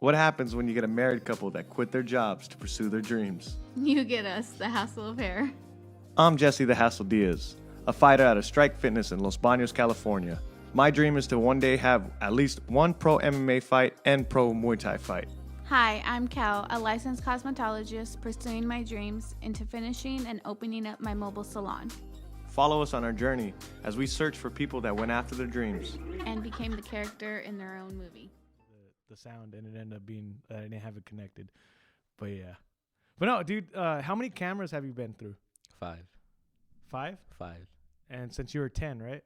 What happens when you get a married couple that quit their jobs to pursue their dreams? You get us, the hassle of hair. I'm Jesse the Hassle Diaz, a fighter out of Strike Fitness in Los Banos, California. My dream is to one day have at least one pro MMA fight and pro Muay Thai fight. Hi, I'm Cal, a licensed cosmetologist pursuing my dreams into finishing and opening up my mobile salon. Follow us on our journey as we search for people that went after their dreams And became the character in their own movie. The sound, and it ended up being I didn't have it connected. But yeah. But no, dude, how many cameras have you been through? 5. 5? 5. And since you were 10, right?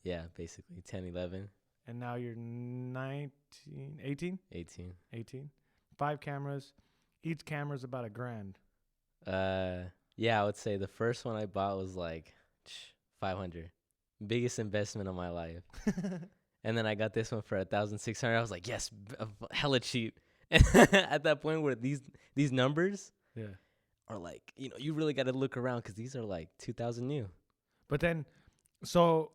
Yeah, basically 10, 11. And now you're 19, 18? 18. 18. 5 cameras. Each camera's about $1,000. Yeah, I would say the first one I bought was like 500. Biggest investment of my life. And then I got this one for 1,600. I was like, yes, hella cheap. At that point where these numbers are like, you really got to look around because these are like 2,000 new. But then, so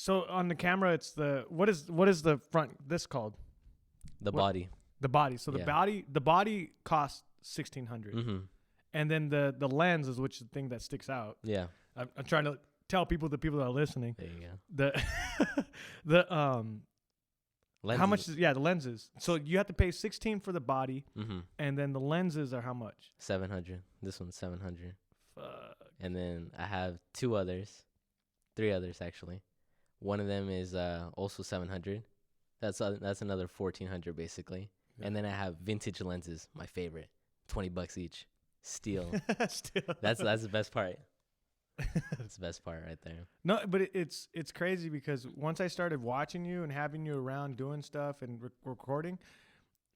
on the camera, it's what is the front? This called The body. The body. So the body costs $1,600, and then the lens is which is the thing that sticks out. Yeah. I'm trying to tell the people that are listening. There you go. The Lenses. how much? The lenses. So you have to pay $16 for the body, Mm-hmm. and then the lenses are how much? 700. This one's 700. Fuck. And then I have 3 others actually. One of them is also 700. That's another 1,400 basically. Yeah. And then I have vintage lenses, my favorite, $20 each, steel. That's the best part. That's the best part right there. No, but it's crazy because once I started watching you and having you around doing stuff and recording,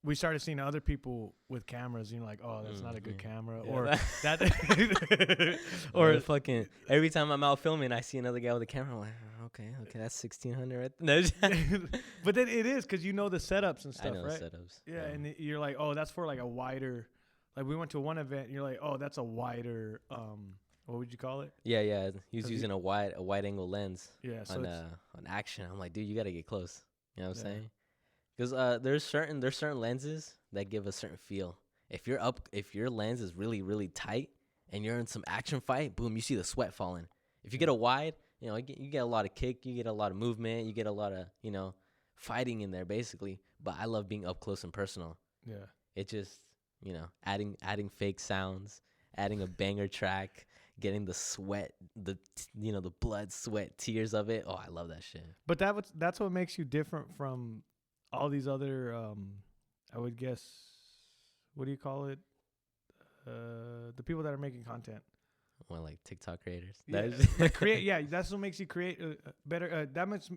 we started seeing other people with cameras. And you're like, oh, that's not a good camera, yeah. or that, or fucking every time I'm out filming, I see another guy with a camera. I'm like, okay, that's 1,600 right there. But then it is because you know the setups and stuff, I know right? the setups. Yeah, and you're like, oh, that's for like a wider. Like we went to one event, and you're like, oh, that's a wider. What would you call it? Yeah. He was using a wide angle lens. Yeah, so on action. I'm like, dude, you gotta get close. You know what I'm saying? Because there's certain lenses that give a certain feel. If your lens is really really tight and you're in some action fight, boom, you see the sweat falling. If you get a wide, you get a lot of kick, you get a lot of movement, you get a lot of fighting in there basically. But I love being up close and personal. Yeah, it just adding fake sounds, adding a banger track. Getting the sweat, the blood, sweat, tears of it. Oh, I love that shit. But that's what makes you different from all these other, I would guess, what do you call it? The people that are making content. Well, like TikTok creators. Yeah, that's what makes you create better.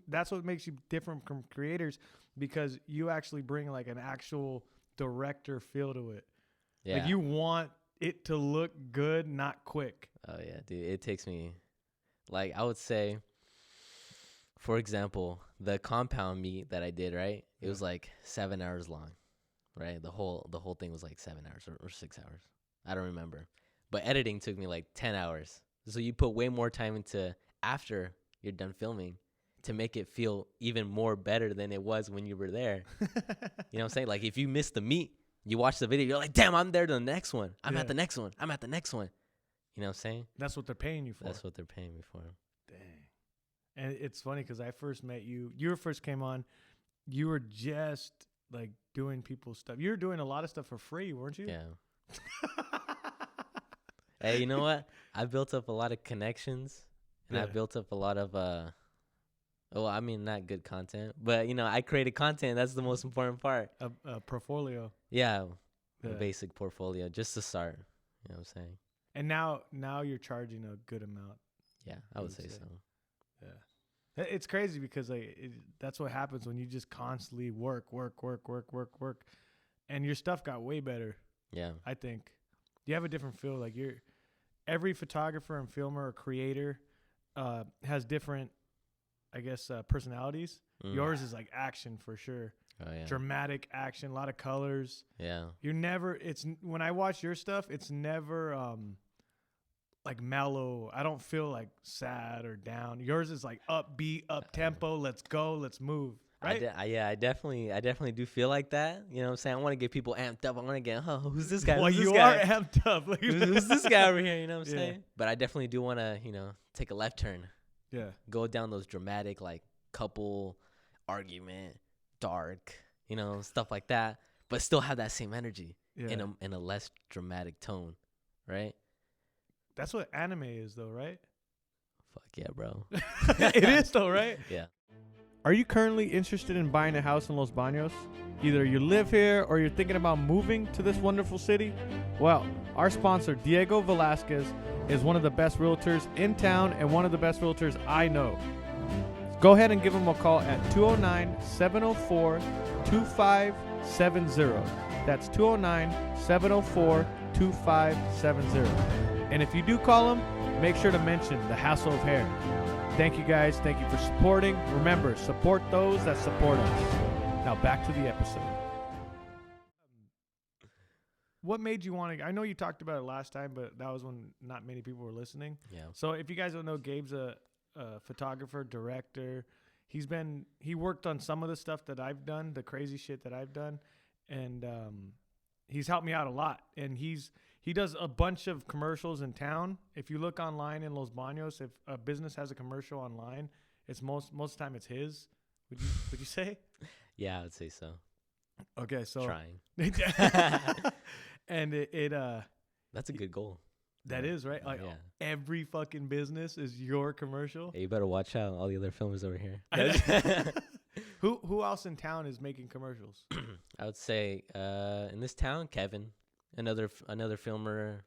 That's what makes you different from creators because you actually bring like an actual director feel to it. Yeah. Like you want it to look good, not quick. Oh yeah, dude. It takes me, like I would say, for example, the compound meet that I did, right? It was like 7 hours long, right? The whole thing was like 7 hours or 6 hours. I don't remember. But editing took me like 10 hours. So you put way more time into after you're done filming to make it feel even more better than it was when you were there. You know what I'm saying? Like if you miss the meet, you watch the video, you're like, damn, I'm there to the next one. I'm at the next one. I'm at the next one. You know what I'm saying? That's what they're paying you for. That's what they're paying me for. Dang. And it's funny because I first met you. You first came on. You were just like doing people's stuff. You were doing a lot of stuff for free, weren't you? Yeah. Hey, you know what? I built up a lot of connections, and I built up a lot of not good content, but I created content. That's the most important part. A portfolio. Yeah, a basic portfolio just to start. You know what I'm saying? And now you're charging a good amount. Yeah, I would say so. Yeah, it's crazy because that's what happens when you just constantly work, and your stuff got way better. Yeah, I think you have a different feel. Like every photographer and filmer or creator has different, I guess, personalities. Yours is like action for sure. Oh, yeah. Dramatic action, a lot of colors. Yeah. When I watch your stuff, it's never like mellow. I don't feel like sad or down. Yours is like upbeat, up tempo. Let's go. Let's move. right? I definitely do feel like that. You know what I'm saying? I want to get people amped up. I want to get, oh, who's this guy? Well, Who's you this guy? are amped up. Like, Who's this guy over here? You know what I'm Yeah. saying? But I definitely do want to, take a left turn. Yeah. Go down those dramatic, like, couple argument, dark, stuff like that. But still have that same energy in a less dramatic tone, right? That's what anime is, though, right? Fuck yeah, bro. It is, though, right? Yeah. Are you currently interested in buying a house in Los Banos? Either you live here or you're thinking about moving to this wonderful city? Well, our sponsor, Diego Velasquez, is one of the best realtors in town and one of the best realtors I know. Go ahead and give him a call at 209-704-2570. That's 209-704-2570. And if you do call him, make sure to mention the Hassle of Hair. Thank you guys. Thank you for supporting. Remember, support those that support us. Now back to the episode. What made you want to? I know you talked about it last time, but that was when not many people were listening. Yeah. So if you guys don't know, Gabe's a photographer, director. He worked on some of the stuff that I've done, the crazy shit that I've done, and he's helped me out a lot. And he does a bunch of commercials in town. If you look online in Los Banos, if a business has a commercial online, it's most of the time it's his. Would you say? Yeah, I would say so. Okay, so Trying. And That's a good goal. that is right. Like Yeah. every fucking business is your commercial. Hey, you better watch out. All the other filmers over here. Who else in town is making commercials? I would say in this town, Kevin, another filmer,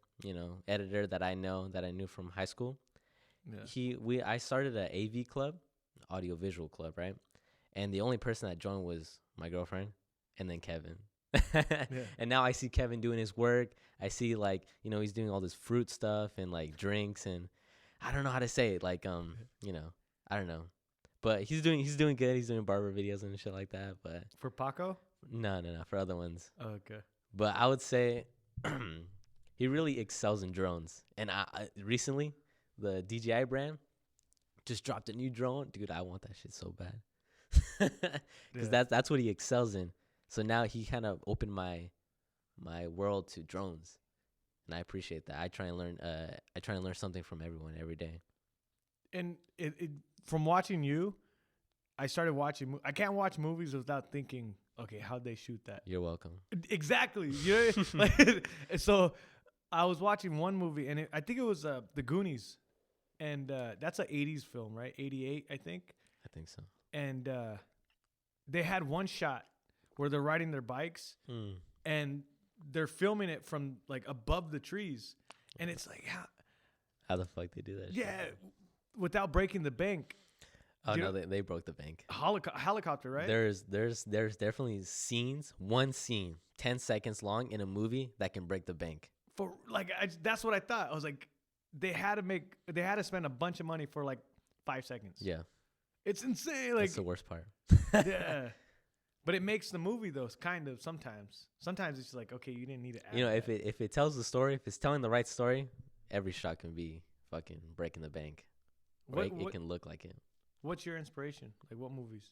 editor that I knew from high school. Yeah. I started an AV club, audio visual club, right? And the only person that joined was my girlfriend, and then Kevin. And now I see Kevin doing his work. I see he's doing all this fruit stuff and like drinks, and I don't know how to say it. I don't know. But he's doing good. He's doing barber videos and shit like that. But For Paco? no, for other ones. Okay. But I would say he really excels in drones. And I recently, the DJI brand just dropped a new drone. Dude, I want that shit so bad. Because that's what he excels in. So now he kind of opened my world to drones. And I appreciate that. I try and learn something from everyone every day. And from watching you, I started watching. I can't watch movies without thinking, okay, how'd they shoot that? You're welcome. Exactly. So I was watching one movie, and I think it was The Goonies, and that's an '80s film, right? '88, I think. I think so. And they had one shot where they're riding their bikes, and they're filming it from like above the trees, and it's like how the fuck they do that? Yeah, shit? without breaking the bank. Oh no, they broke the bank. Helicopter, right? There's definitely one scene, 10 seconds long in a movie that can break the bank. For that's what I thought. I was like, they had to spend a bunch of money for like 5 seconds. Yeah, it's insane. Like that's the worst part. Yeah, but it makes the movie though. Kind of sometimes. Sometimes it's like, okay, you didn't need to add that. if it tells the story, if it's telling the right story, every shot can be fucking breaking the bank. It can look like it. What's your inspiration? Like what movies?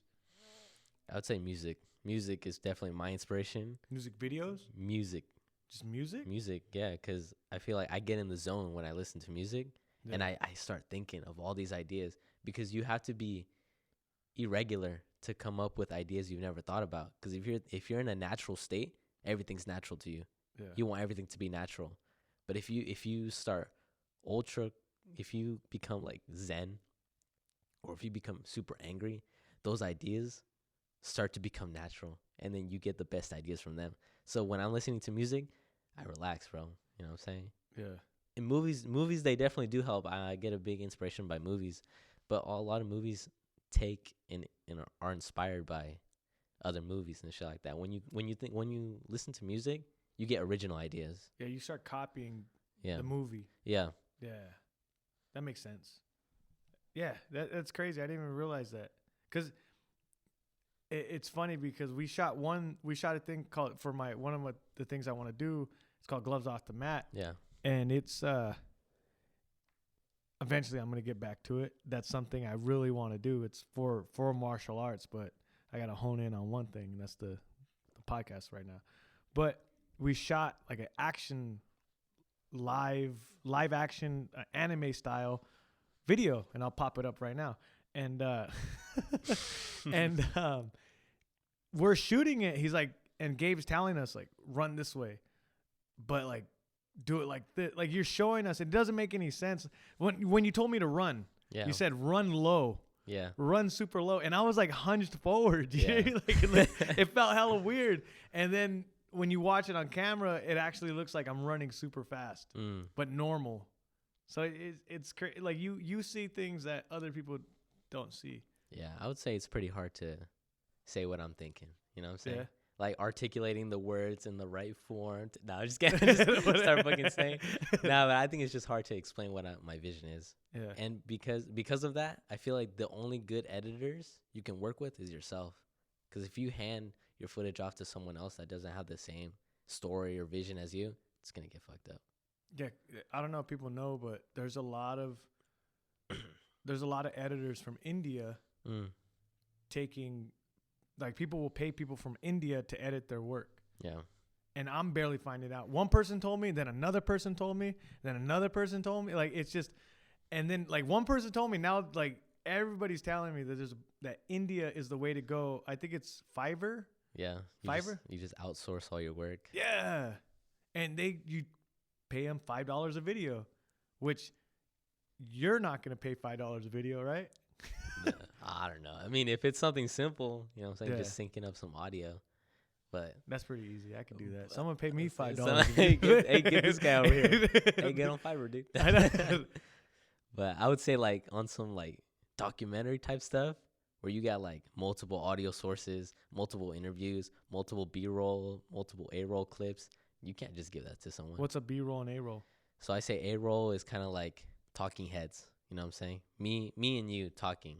I would say music. Music is definitely my inspiration. Music videos? Music. Just music? Music, yeah, because I feel like I get in the zone when I listen to music, and I start thinking of all these ideas, because you have to be irregular to come up with ideas you've never thought about. Because if you're in a natural state, everything's natural to you. Yeah. You want everything to be natural. But if you start if you become like zen, or if you become super angry, those ideas start to become natural, and then you get the best ideas from them. So when I'm listening to music, I relax, bro. You know what I'm saying? Yeah. In movies, they definitely do help. I get a big inspiration by movies, but a lot of movies take and are inspired by other movies and shit like that. When you listen to music, you get original ideas. Yeah, you start copying Yeah. the movie. Yeah. Yeah. That makes sense. Yeah, that's crazy. I didn't even realize that. Because it's funny, because we shot a thing called, for one of the things I want to do, it's called Gloves Off the Mat. Yeah. And it's eventually I'm going to get back to it. That's something I really want to do. It's for martial arts, but I got to hone in on one thing, and that's the podcast right now. But we shot like an action live action anime style video, and I'll pop it up right now. And and we're shooting it. He's like, and Gabe's telling us like, run this way, but like do it like this. Like you're showing us. It doesn't make any sense. When you told me to run, you said run low. Yeah. Run super low. And I was like hunched forward. Yeah. like, it felt hella weird. And then when you watch it on camera, it actually looks like I'm running super fast, but normal. So it's crazy. Like you see things that other people don't see. Yeah. I would say it's pretty hard to say what I'm thinking. You know what I'm saying? Yeah. Like articulating the words in the right form. No, I'm just kidding. Just start fucking saying. No, but I think it's just hard to explain what my vision is. Yeah. And because of that, I feel like the only good editors you can work with is yourself. Because if you hand your footage off to someone else that doesn't have the same story or vision as you, it's gonna get fucked up. Yeah, I don't know if people know, but there's a lot of editors from India taking. Like, people will pay people from India to edit their work. Yeah. And I'm barely finding out. One person told me, then another person told me, then another person told me. Like, it's just, and then, like, one person told me, now, like, everybody's telling me that India is the way to go. I think it's Fiverr. Yeah. Fiverr? You just outsource all your work. Yeah. And you pay them $5 a video, which you're not going to pay $5 a video, right? I don't know. I mean, if it's something simple, you know what I'm saying, Yeah. just syncing up some audio. But That's pretty easy. I can do that. Someone pay me $5. Hey, get this guy over here. Hey, get on Fiverr, dude. I know. But I would say, like, on some, like, documentary type stuff where you got, like, multiple audio sources, multiple interviews, multiple B-roll, multiple A-roll clips, you can't just give that to someone. What's a B-roll and A-roll? So I say A-roll is kind of like talking heads. You know what I'm saying? Me and you talking.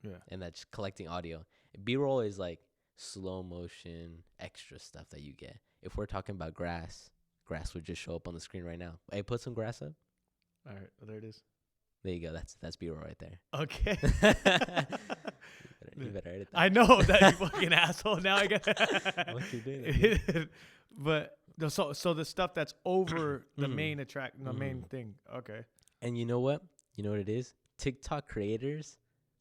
Yeah. And that's collecting audio. B-roll is like slow motion extra stuff that you get. If we're talking about grass would just show up on the screen right now. Hey, put some grass up. All right. Well, there it is. There you go. That's B-roll right there. Okay. you better edit that. I know that, you fucking asshole. Now I got. What you doing? But so the stuff that's over the main main thing. Okay. And you know what? You know what it is? TikTok creators,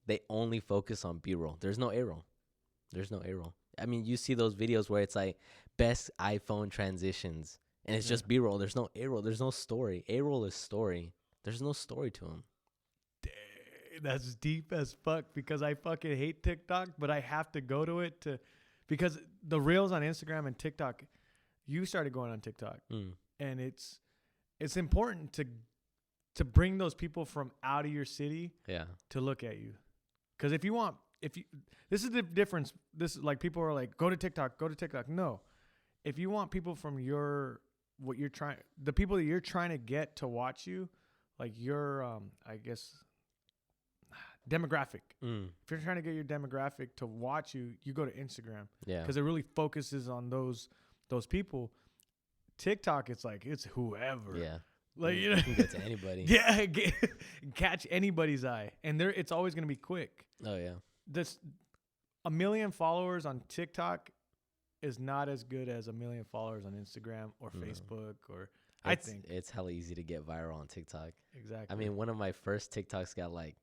they only focus on B-roll. There's no A-roll. I mean, you see those videos where it's like best iPhone transitions, and it's just B-roll. There's no A-roll. There's no story. A-roll is story. There's no story to them. That's deep as fuck, because I fucking hate TikTok, but I have to go to it because the reels on Instagram and TikTok, you started going on TikTok, and it's important to bring those people from out of your city to look at you. Because this is the difference. This is like, people are like, go to TikTok. No, if you want people from the people that you're trying to get to watch you, like your, I guess, demographic. If you're trying to get your demographic to watch you, you go to Instagram. Yeah. Because it really focuses on those people. TikTok, it's like, it's whoever. Yeah. Like, you can get to anybody. Yeah, catch anybody's eye, and it's always gonna be quick. Oh yeah. This 1 million followers on TikTok is not as good as 1 million followers on Instagram or Facebook or. I think it's hella easy to get viral on TikTok. Exactly. I mean, one of my first TikToks got like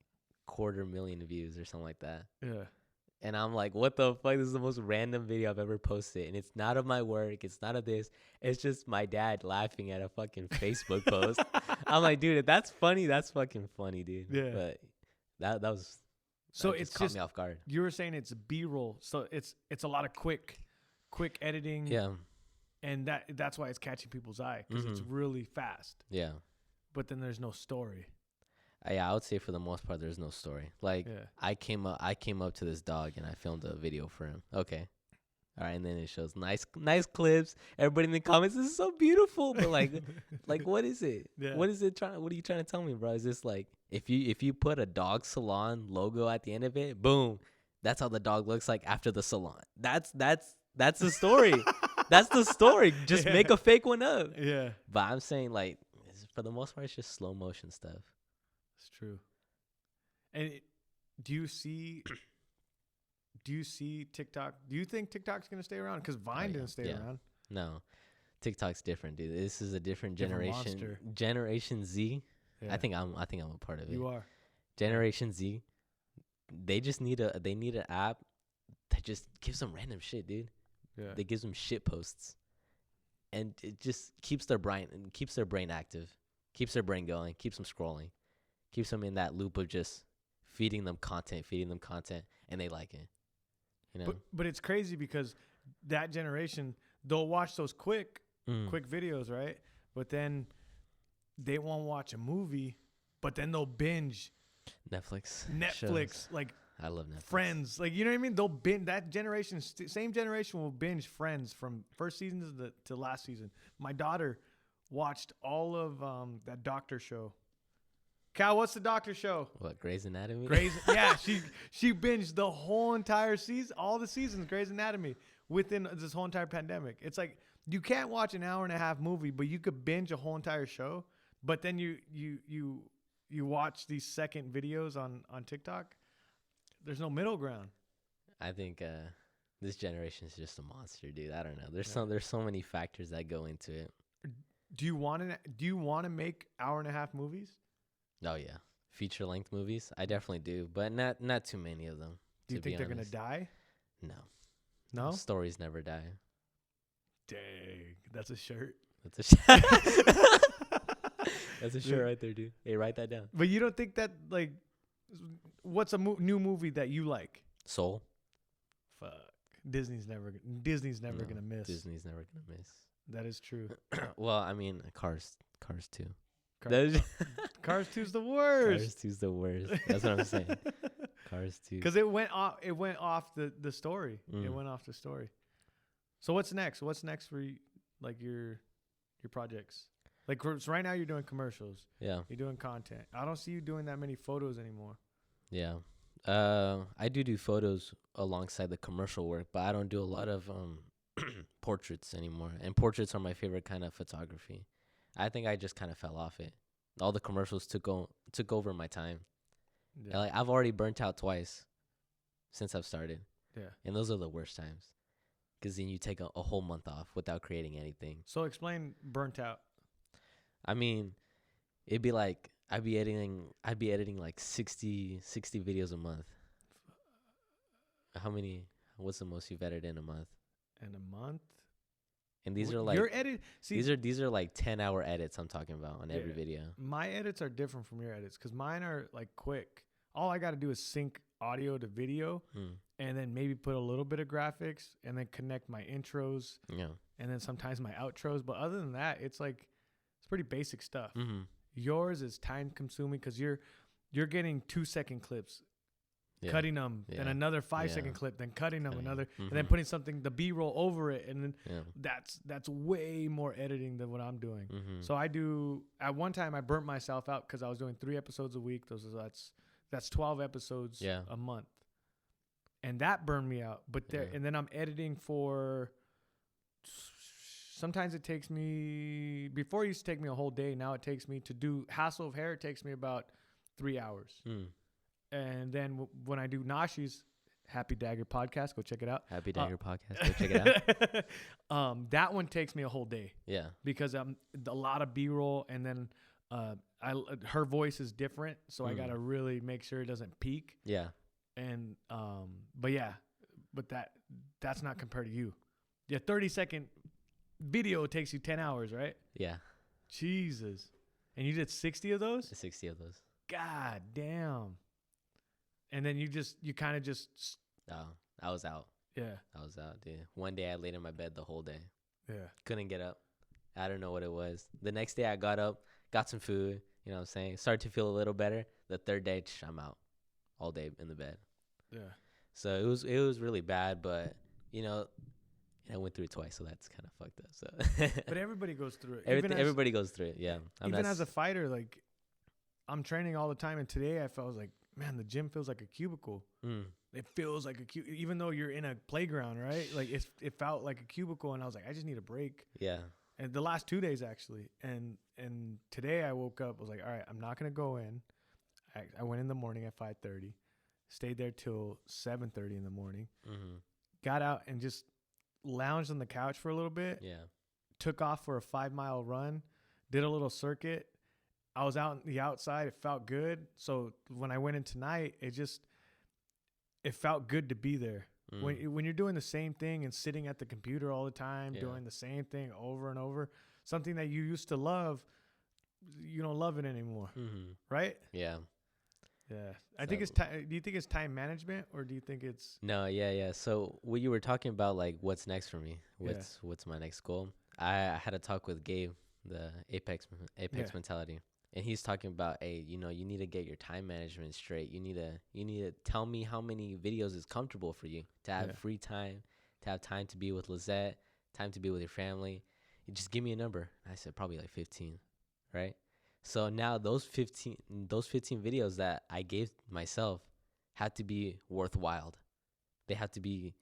250,000 views or something like that. Yeah. And I'm like, what the fuck? This is the most random video I've ever posted. And it's not of my work. It's not of this. It's just my dad laughing at a fucking Facebook post. I'm like, dude, if that's funny, that's fucking funny, dude. Yeah. But that was. So it's it's caught just me off guard. You were saying it's B-roll, so it's a lot of quick editing. Yeah. And that's why it's catching people's eye, because it's really fast. Yeah. But then there's no story. Yeah, I would say for the most part, there's no story. Like, I came up to this dog and I filmed a video for him. Okay. All right, and then it shows nice clips. Everybody in the comments, this is so beautiful. But like what is it? Yeah. What are you trying to tell me, bro? Is this like if you put a dog salon logo at the end of it, boom, that's how the dog looks like after the salon. That's the story. That's the story. Just make a fake one up. Yeah. But I'm saying, like, for the most part, it's just slow motion stuff. It's true. And do you see do you see TikTok? Do you think TikTok's gonna stay around? Because Vine didn't stay around. No, TikTok's different, dude. This is a different generation. monster. Generation Z. Yeah. I think I'm a part of it. You are. Generation Z. They just need an app that just gives them random shit, dude. Yeah. That gives them shit posts, and it just keeps their brain active, keeps their brain going, keeps them scrolling, keeps them in that loop of just feeding them content, and they like it. You know. But it's crazy because that generation, they'll watch those quick videos, right? But then they won't watch a movie, but then they'll binge Netflix shows. Like I love Netflix. Friends, like, you know what I mean? They'll binge that generation. Same generation will binge Friends from first season to last season. My daughter watched all of that doctor show. Cal, what's the doctor show? What, Grey's Anatomy? Yeah, she binged the whole entire season, all the seasons, Grey's Anatomy, within this whole entire pandemic. It's like you can't watch an hour and a half movie, but you could binge a whole entire show. But then you watch these second videos on TikTok. There's no middle ground. I think this generation is just a monster, dude. I don't know. There's so many factors that go into it. Do you want to make hour and a half movies? Oh yeah, feature length movies. I definitely do, but not too many of them. Do you think they're gonna die? No. Stories never die. Dang, that's a shirt. That's a shirt. That's a shirt right there, dude. Hey, write that down. But you don't think that, like, what's a new movie that you like? Soul. Fuck. Disney's never gonna miss. Disney's never gonna miss. That is true. Well, I mean, Cars 2. Cars 2's the worst. Cars 2's the worst. That's what I'm saying. Cars 2. Because it went off the story. It went off the story. So what's next? What's next for you, like your projects? Like, so right now you're doing commercials. Yeah. You're doing content. I don't see you doing that many photos anymore. Yeah. I do photos alongside the commercial work, but I don't do a lot of portraits anymore. And portraits are my favorite kind of photography. I think I just kind of fell off it. All the commercials took over my time. Yeah. Like, I've already burnt out twice since I've started. Yeah. And those are the worst times. Because then you take a whole month off without creating anything. So explain burnt out. I mean, it'd be like I'd be editing like 60 videos a month. What's the most you've edited in a month? In a month? And these are like your edit. See, these are like 10-hour edits I'm talking about on every video. My edits are different from your edits because mine are like quick. All I got to do is sync audio to video, and then maybe put a little bit of graphics, and then connect my intros, and then sometimes my outros. But other than that, it's pretty basic stuff. Yours is time consuming because you're getting 2-second clips. Yeah. Cutting them, then another 5-second clip, then cutting them another, and then putting the B-roll over it, and then that's way more editing than what I'm doing. So I do. At one time, I burnt myself out because I was doing 3 episodes a week. That's 12 episodes a month, and that burned me out. But and then I'm editing for. Sometimes it takes me. Before it used to take me a whole day. Now it takes me to do hassle of hair. It takes me about 3 hours. And then when I do Nashi's Happy Dagger podcast, go check it out. Happy Dagger podcast, go check it out. That one takes me a whole day. Yeah. Because a lot of B-roll, and then her voice is different, so I gotta really make sure it doesn't peak. Yeah. And but that's not compared to you. Yeah, 30-second video takes you 10 hours, right? Yeah. Jesus. And you did 60 of those? 60 of those. God damn. And then you kind of just. Oh, I was out. Yeah. I was out, dude. One day I laid in my bed the whole day. Yeah. Couldn't get up. I don't know what it was. The next day I got up, got some food, you know what I'm saying? Started to feel a little better. The third day, I'm out all day in the bed. Yeah. So it was really bad, but, I went through it twice, so that's kind of fucked up. So. But everybody goes through it. Everybody goes through it, yeah. Even as a fighter, like, I'm training all the time, and today I felt like, man, the gym feels like a cubicle. It feels like a cubicle, even though you're in a playground, right? Like, it felt like a cubicle, and I was like, I just need a break. Yeah. And the last 2 days, actually. And today I woke up, I was like, all right, I'm not going to go in. I went in the morning at 5:30, Stayed there till 7:30 in the morning. Mm-hmm. Got out and just lounged on the couch for a little bit. Yeah. Took off for a 5-mile run. Did a little circuit. I was out in the outside. It felt good. So when I went in tonight, it felt good to be there. When you're doing the same thing and sitting at the computer all the time, doing the same thing over and over, something that you used to love, you don't love it anymore, right? Yeah. Yeah. I think it's time. Do you think it's time management, or do you think it's No? Yeah. So what you were talking about, like, what's next for me? What's my next goal? I had a talk with Gabe, the Apex mentality. And he's talking about, hey, you need to get your time management straight. You need to tell me how many videos is comfortable for you to have free time, to have time to be with Lizette, time to be with your family. You just give me a number. I said probably like 15, right? So now those 15 videos that I gave myself had to be worthwhile. They had to be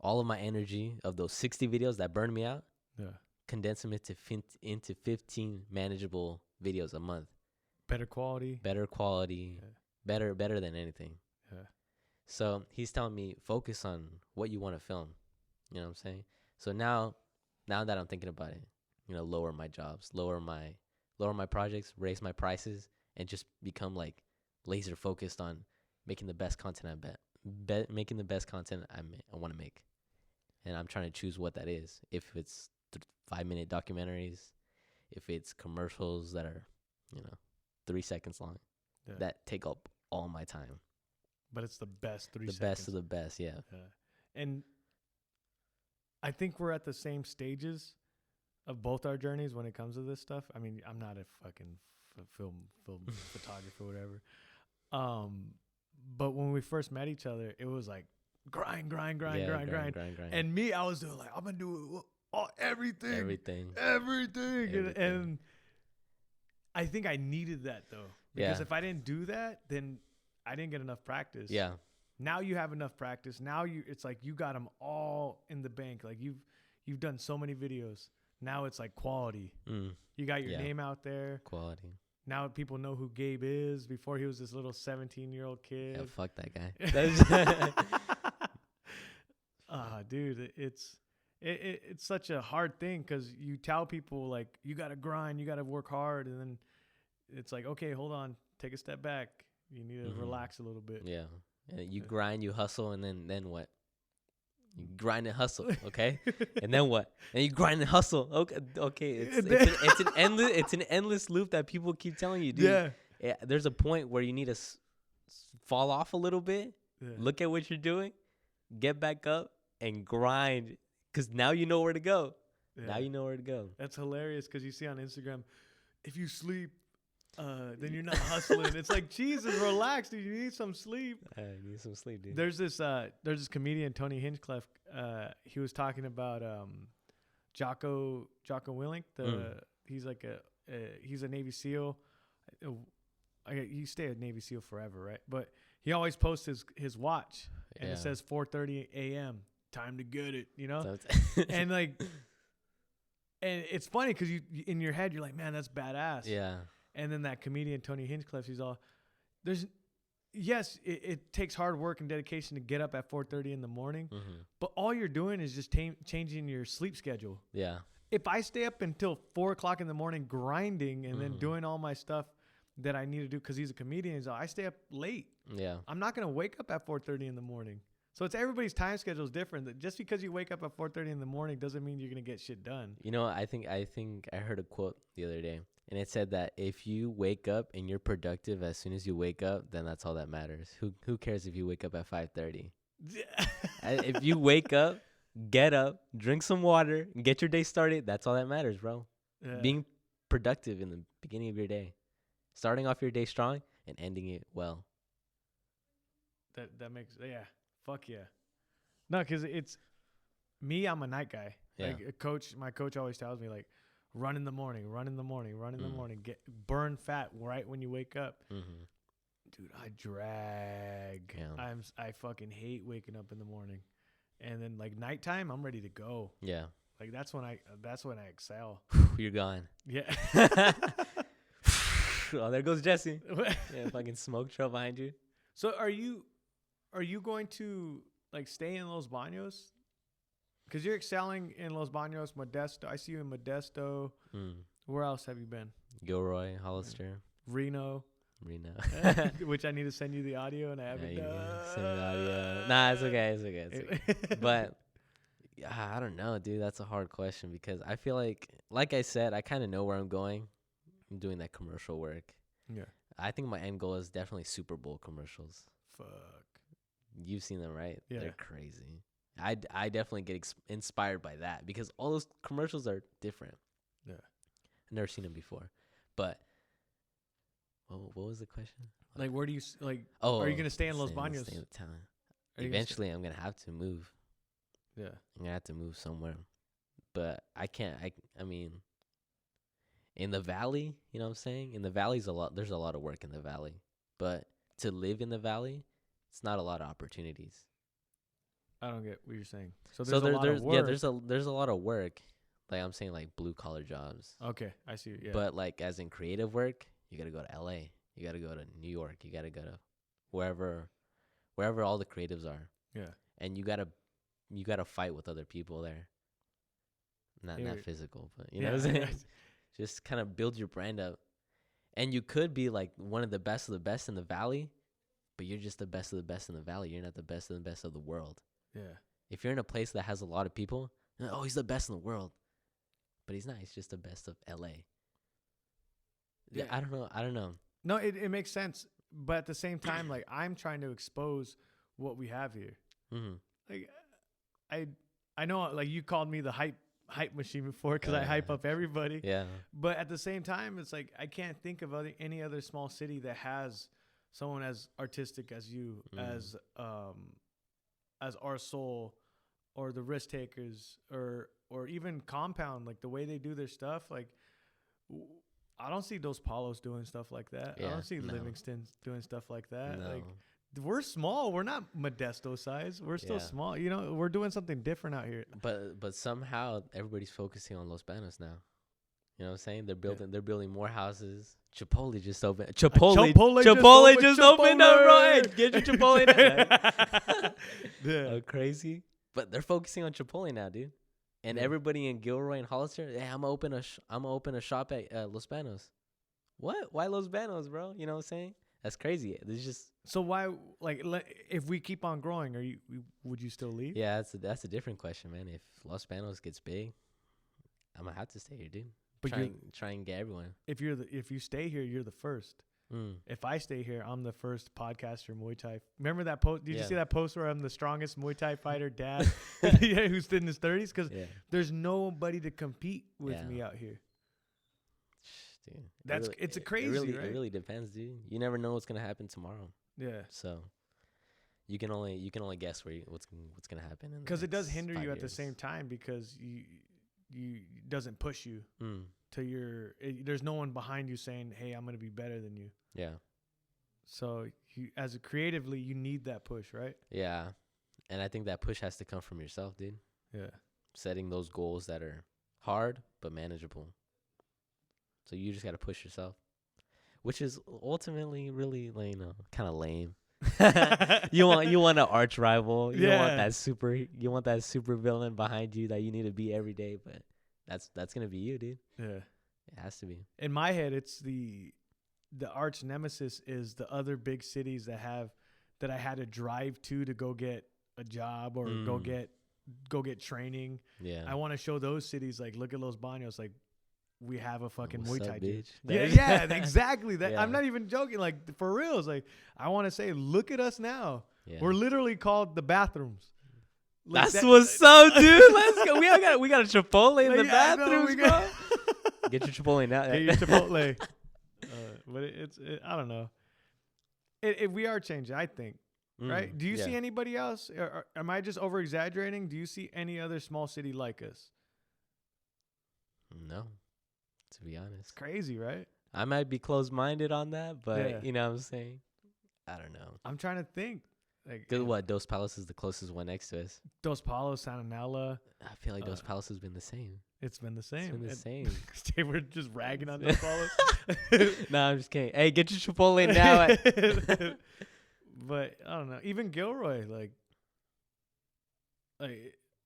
all of my energy of those 60 videos that burned me out. Yeah. Condense them into 15 manageable videos a month. Better quality, better than anything. Yeah. So he's telling me, focus on what you want to film. You know what I'm saying? So now that I'm thinking about it, lower my jobs, lower my projects, raise my prices, and just become like laser focused on making the best content making the best content I want to make. And I'm trying to choose what that is. If it's 5-minute documentaries, if it's commercials that are, 3 seconds long, that take up all my time. But it's the best 3 seconds. The best of the best, yeah. And I think we're at the same stages of both our journeys when it comes to this stuff. I mean, I'm not a fucking film photographer or whatever. But when we first met each other, it was like grind. And me, I was doing like, I'm gonna do everything. And I think I needed that though, because if I didn't do that, then I didn't get enough practice. Yeah. Now you have enough practice. Now it's like you got them all in the bank. Like you've done so many videos. Now it's like quality. You got your name out there. Quality. Now people know who Gabe is. Before he was this little 17-year-old kid. Yeah, fuck that guy. Dude, it's such a hard thing, because you tell people like, you got to grind, you got to work hard. And then it's like, okay, hold on, take a step back. You need to relax a little bit. Yeah. You grind, you hustle, and then what? You grind and hustle, okay? And then what? And you grind and hustle. Okay. It's an endless loop that people keep telling you, dude. Yeah. There's a point where you need to fall off a little bit, look at what you're doing, get back up, and grind, because now you know where to go. Now you know where to go. That's hilarious, because you see on Instagram, if you sleep, then you're not hustling. It's like, Jesus, relax, dude. You need some sleep. You need some sleep, dude. There's this comedian, Tony Hinchcliffe. He was talking about Jocko Willink. He's like he's a Navy SEAL. He stayed a Navy SEAL forever, right? But he always posts his watch, and it says 4:30 a.m. Time to get it, and like, and it's funny because you in your head you're like, man, that's badass. Yeah. And then that comedian Tony Hinchcliffe, he's all, it takes hard work and dedication to get up at 4:30 in the morning, but all you're doing is just changing your sleep schedule. Yeah. If I stay up until 4 o'clock in the morning grinding and then doing all my stuff that I need to do, because he's a comedian, so I stay up late. Yeah. I'm not gonna wake up at 4:30 in the morning. So it's everybody's time schedule is different. That just because you wake up at 4:30 in the morning doesn't mean you're gonna get shit done. I think I heard a quote the other day, and it said that if you wake up and you're productive as soon as you wake up, then that's all that matters. Who cares if you wake up at 5:30? If you wake up, get up, drink some water, and get your day started, that's all that matters, bro. Yeah. Being productive in the beginning of your day, starting off your day strong and ending it well. That makes fuck yeah. No, because it's me. I'm a night guy. Yeah. Like my coach always tells me, like, run in the morning, get burn fat right when you wake up. Dude, I drag. Yeah. I fucking hate waking up in the morning, and then like nighttime, I'm ready to go. Yeah. Like that's when I excel. You're gone. Yeah. Oh, there goes Jesse. Yeah, fucking smoke trail behind you. So are you are you going to like stay in Los Banos? Because you're excelling in Los Banos, Modesto. I see you in Modesto. Where else have you been? Gilroy, Hollister, Reno. Which I need to send you the audio, and I haven't done. Send me the audio. Nah, it's okay. It's okay. But I don't know, dude. That's a hard question because I feel like I said, I kind of know where I'm going. I'm doing that commercial work. Yeah. I think my end goal is definitely Super Bowl commercials. Fuck. You've seen them, right? Yeah. They're crazy. I definitely get inspired by that because all those commercials are different. Yeah. I've never seen them before. But what was the question? Like, where do you like? Oh, are you gonna stay in Los Stay Banos? in the town. Are you gonna Eventually, I'm gonna have to move. Yeah. I'm gonna have to move somewhere, but I can't. I mean, in the valley, you know what I'm saying? In the valley's a lot. There's a lot of work in the valley, but to live in the valley, it's not a lot of opportunities. I don't get what you're saying. So there's a lot of work. Yeah, there's a lot of work. Like I'm saying, like blue collar jobs. Okay, I see. Yeah. But like as in creative work, you gotta go to L.A. You gotta go to New York. You gotta go to wherever all the creatives are. Yeah. And you gotta fight with other people there. Not physical, but you know what I'm saying? Just kind of build your brand up. And you could be like one of the best in the valley, but you're just the best of the best in the valley. You're not the best of the best of the world. Yeah. If you're in a place that has a lot of people, oh, he's the best in the world. But he's not. He's just the best of LA. Yeah, I don't know. No, it makes sense. But at the same time, like I'm trying to expose what we have here. Mm-hmm. Like I know like you called me the hype machine before because I hype up everybody. Yeah. But at the same time, it's like I can't think of any other small city that has someone as artistic as you, as Our Soul, or the Risk Takers, or even Compound. Like the way they do their stuff, like I don't see Dos Palos doing stuff like that. I don't see Livingston doing stuff like that. No. Like we're small. We're not Modesto size. We're still small. You know, we're doing something different out here. But somehow everybody's focusing on Los Banos now. You know what I'm saying? They're building more houses. Chipotle just opened. Chipotle just opened up, bro. Hey, get your Chipotle. Oh, crazy. But they're focusing on Chipotle now, dude. And everybody in Gilroy and Hollister, hey, I'm gonna open a shop at Los Banos. What? Why Los Banos, bro? You know what I'm saying? That's crazy. There's just so why like if we keep on growing, would you still leave? Yeah, that's a different question, man. If Los Banos gets big, I'm gonna have to stay here, dude. But try and get everyone. If you stay here, you're the first. If I stay here, I'm the first podcaster Muay Thai. Remember that post? Did you see that post where I'm the strongest Muay Thai fighter dad who's in his 30s? Because there's nobody to compete with me out here. Dude, it's crazy, right? It really depends, dude. You never know what's gonna happen tomorrow. Yeah. So you can only guess what's gonna happen. Because it does hinder you at the same time because you doesn't push you to there's no one behind you saying, hey, I'm going to be better than you. Yeah. So as a creatively, you need that push, right? Yeah. And I think that push has to come from yourself, dude. Yeah. Setting those goals that are hard but manageable. So you just got to push yourself, which is ultimately really, kind of lame. you want an arch rival. You want that super villain behind you that you need to beat every day, but that's gonna be you, dude. Yeah, it has to be. In my head, it's the arch nemesis is the other big cities that I had to drive to go get a job or go get training. Yeah, I want to show those cities like, look at Los Banos, like we have a fucking What's Muay Thai up, dude. bitch? Yeah, exactly. That I'm not even joking. Like for real, it's like I want to say, look at us now. Yeah. We're literally called the bathrooms. Like that's what's up, dude. Let's go. We got a Chipotle in the bathrooms, bro. Get your Chipotle now. Get your Chipotle. But it's I don't know. We are changing, I think. Right? Do you see anybody else? Or am I just over exaggerating? Do you see any other small city like us? No. To be honest. It's crazy, right? I might be closed-minded on that, but you know what I'm saying? I don't know. I'm trying to think. Like, what? Dos Palos is the closest one next to us. Dos Palos, Santa Nella. I feel like Dos Palos has been the same. It's been the same. It's been the same. We're just ragging on Dos Palos. No, I'm just kidding. Hey, get your Chipotle now. But I don't know. Even Gilroy, like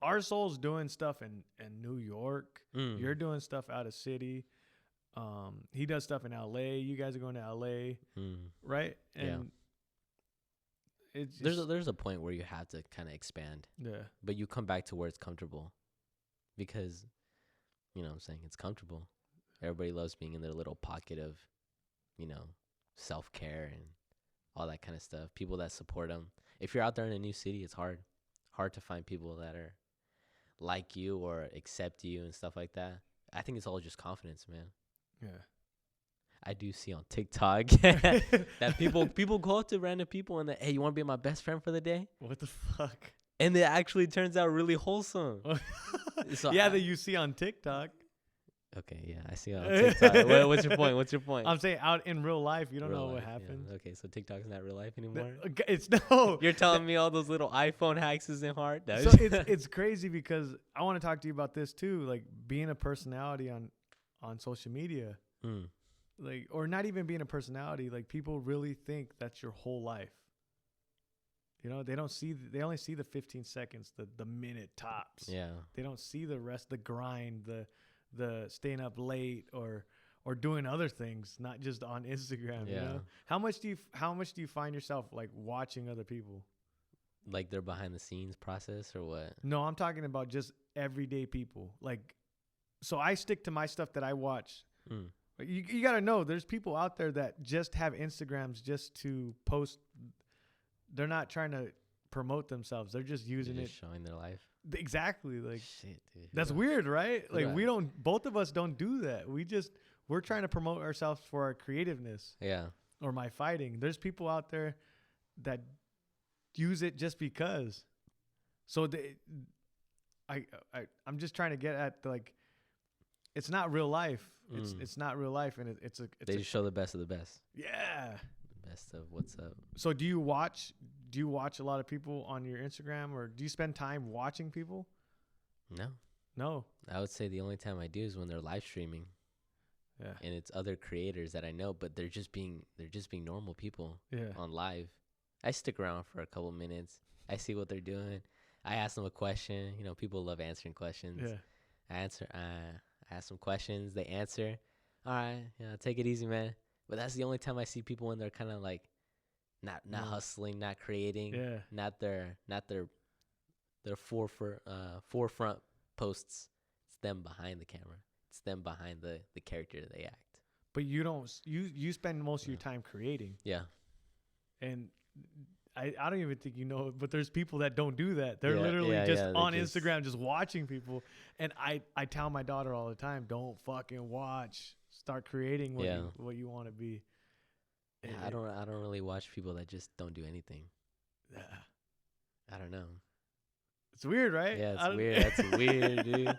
our soul's doing stuff in New York. You're doing stuff out of city. He does stuff in LA. You guys are going to LA, right? And it's just, there's a point where you have to kind of expand. Yeah. But you come back to where it's comfortable, because, you know what I'm saying, it's comfortable. Everybody loves being in their little pocket of, you know, self-care and all that kind of stuff. People that support them. If you're out there in a new city, it's hard to find people that are like you or accept you and stuff like that. I think it's all just confidence, man. Yeah. I do see on TikTok that people go up to random people and hey, you want to be my best friend for the day? What the fuck? And it actually turns out really wholesome. So yeah, that you see on TikTok. Okay, yeah, I see on TikTok. What's your point? I'm saying out in real life, you don't Real know life, what happens. Yeah. Okay, so TikTok's not real life anymore? It's no. You're telling me all those little iPhone hacks isn't hard? So it's crazy because I want to talk to you about this too, like being a personality on social media. Like, or not even being a personality, like people really think that's your whole life. You know, they only see the 15 seconds, the minute tops. Yeah. They don't see the rest, the grind, the staying up late or doing other things, not just on Instagram. Yeah. You know? How much do you find yourself like watching other people? Like their behind the scenes process or what? No, I'm talking about just everyday people. Like, so I stick to my stuff that I watch. You got to know there's people out there that just have Instagrams just to post. They're not trying to promote themselves. They're just using it. Showing their life. Exactly. Like, shit, dude. That's weird, right? Like both of us don't do that. We're trying to promote ourselves for our creativeness. Yeah. Or my fighting. There's people out there that use it just because. So I'm just trying to get at like, it's not real life. It's not real life, and they just show the best of the best. Yeah, the best of what's up. So do you watch a lot of people on your Instagram, or do you spend time watching people? No. I would say the only time I do is when they're live streaming. Yeah. And it's other creators that I know, but they're just being normal people. Yeah. On live. I stick around for a couple minutes. I see what they're doing. I ask them a question. You know, people love answering questions. Yeah. I ask some questions, they answer. All right, take it easy, man. But that's the only time I see people when they're kind of like not hustling, not creating, not their forefront posts. It's them behind the camera. It's them behind the character that they act. But you spend most of your time creating. Yeah. And I don't even think you know it, but there's people that don't do that. They're literally just on Instagram just watching people. And I tell my daughter all the time, don't fucking watch. Start creating what you want to be. Yeah, I don't really watch people that just don't do anything. Yeah. I don't know. It's weird, right? Yeah, it's weird. That's weird, dude.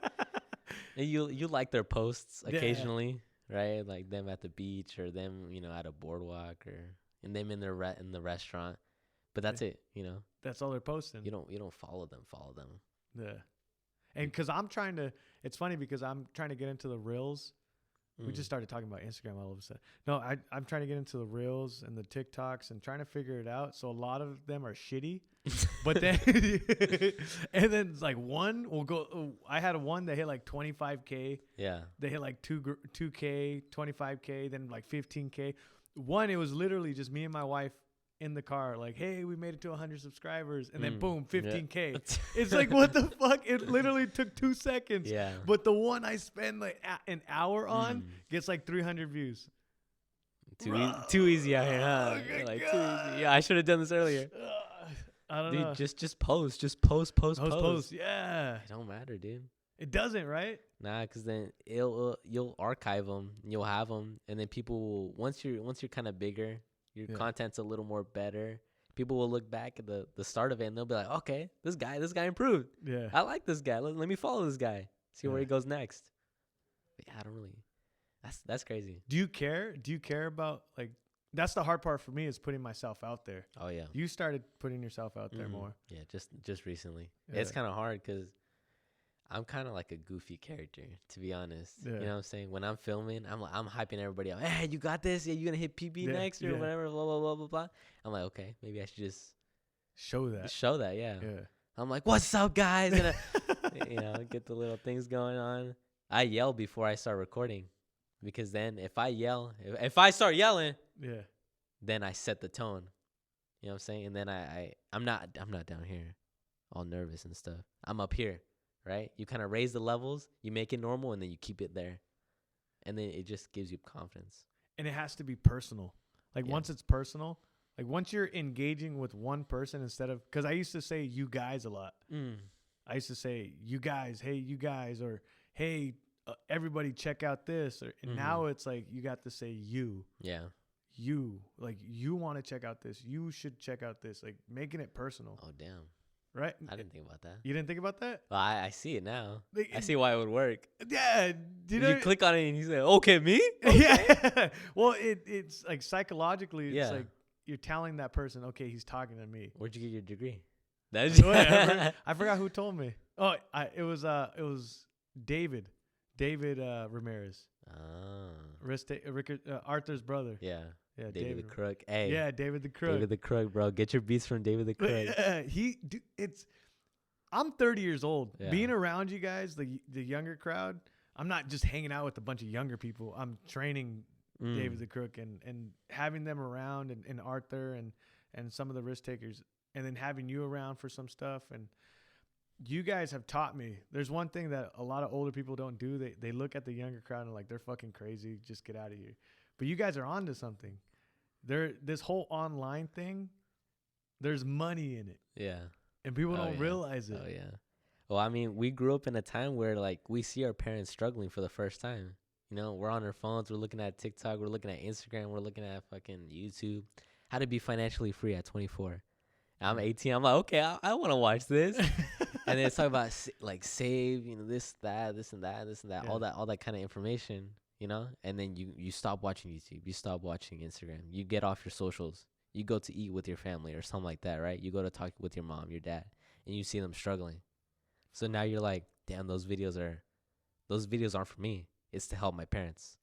And you like their posts occasionally, right? Like them at the beach or them, at a boardwalk and them in the restaurant. But that's it, That's all they're posting. You don't follow them. Yeah. And because it's funny because I'm trying to get into the Reels. We just started talking about Instagram all of a sudden. No, I'm trying to get into the Reels and the TikToks and trying to figure it out. So a lot of them are shitty. But then, and then it's like one will go. I had one that hit like 25K. Yeah. They hit like 2K, 25K, then like 15K. One, it was literally just me and my wife in the car, like, hey, we made it to 100 subscribers, and then boom, 15K. Yeah. It's like, what the fuck? It literally took 2 seconds. Yeah. But the one I spend like an hour on gets like 300 views. Too easy out here, huh? Oh like too easy. Yeah, I should have done this earlier. I don't know. Just post. Just post. Yeah. It don't matter, dude. It doesn't, right? Nah, because then you'll archive them, and you'll have them, and then people will, once you're kind of bigger, your content's a little more better, people will look back at the start of it and they'll be like, okay, this guy improved. Yeah. I like this guy. Let me follow this guy. See where he goes next. But yeah, I don't really. That's crazy. Do you care? Do you care about, like, that's the hard part for me is putting myself out there. Oh yeah. You started putting yourself out there more. Yeah, just recently. Yeah. It's kind of hard because I'm kind of like a goofy character, to be honest. Yeah. You know what I'm saying? When I'm filming, I'm hyping everybody up. Hey, you got this? Yeah, you gonna hit PB Yeah, next or yeah. whatever? Blah blah blah blah blah. I'm like, okay, maybe I should just Show that. show that. Yeah. Yeah. I'm like, what's up, guys? And get the little things going on. I yell before I start recording, because then if I yell, if I start yelling, Yeah. then I set the tone. You know what I'm saying? And then I'm not down here, all nervous and stuff. I'm up here, right? You kind of raise the levels, you make it normal, and then you keep it there, and then it just gives you confidence. And it has to be personal. Like Yeah. once it's personal, like once you're engaging with one person instead of, because I used to say you guys a lot. I used to say you guys, hey you guys, or hey everybody check out this, or and now it's like you got to say you. Yeah. You, like, you want to check out this, you should check out this, like making it personal. Oh damn. Right? I didn't think about that. You didn't think about that? Well, I see it now. Like, I see why it would work. Yeah. You click on it and you say, okay, me? Yeah. Well, it's like psychologically, it's Yeah. like you're telling that person, okay, he's talking to me. Where'd you get your degree? That's I forgot who told me. Oh, it was David Ramirez, Arthur's brother. Yeah. Yeah, David the Crook. Hey. Yeah, David the Crook. David the Crook, bro. Get your beats from David the Crook. I'm 30 years old. Yeah. Being around you guys, the younger crowd, I'm not just hanging out with a bunch of younger people. I'm training David the Crook and having them around, and Arthur and some of the risk takers, and then having you around for some stuff. And you guys have taught me. There's one thing that a lot of older people don't do. They look at the younger crowd and like, they're fucking crazy. Just get out of here. But you guys are onto something. This whole online thing, there's money in it. Yeah. And people don't realize it. Oh, yeah. Well, I mean, we grew up in a time where, like, we see our parents struggling for the first time. You know, we're on our phones. We're looking at TikTok. We're looking at Instagram. We're looking at fucking YouTube. How to be financially free at 24. I'm 18. I'm like, okay, I want to watch this. And then it's talking about, like, save, this, that, this, and that, this, and that, Yeah. all that kind of information, And then you stop watching YouTube. You stop watching Instagram. You get off your socials. You go to eat with your family or something like that, right? You go to talk with your mom, your dad, and you see them struggling. So now you're like, damn, those videos aren't for me. It's to help my parents.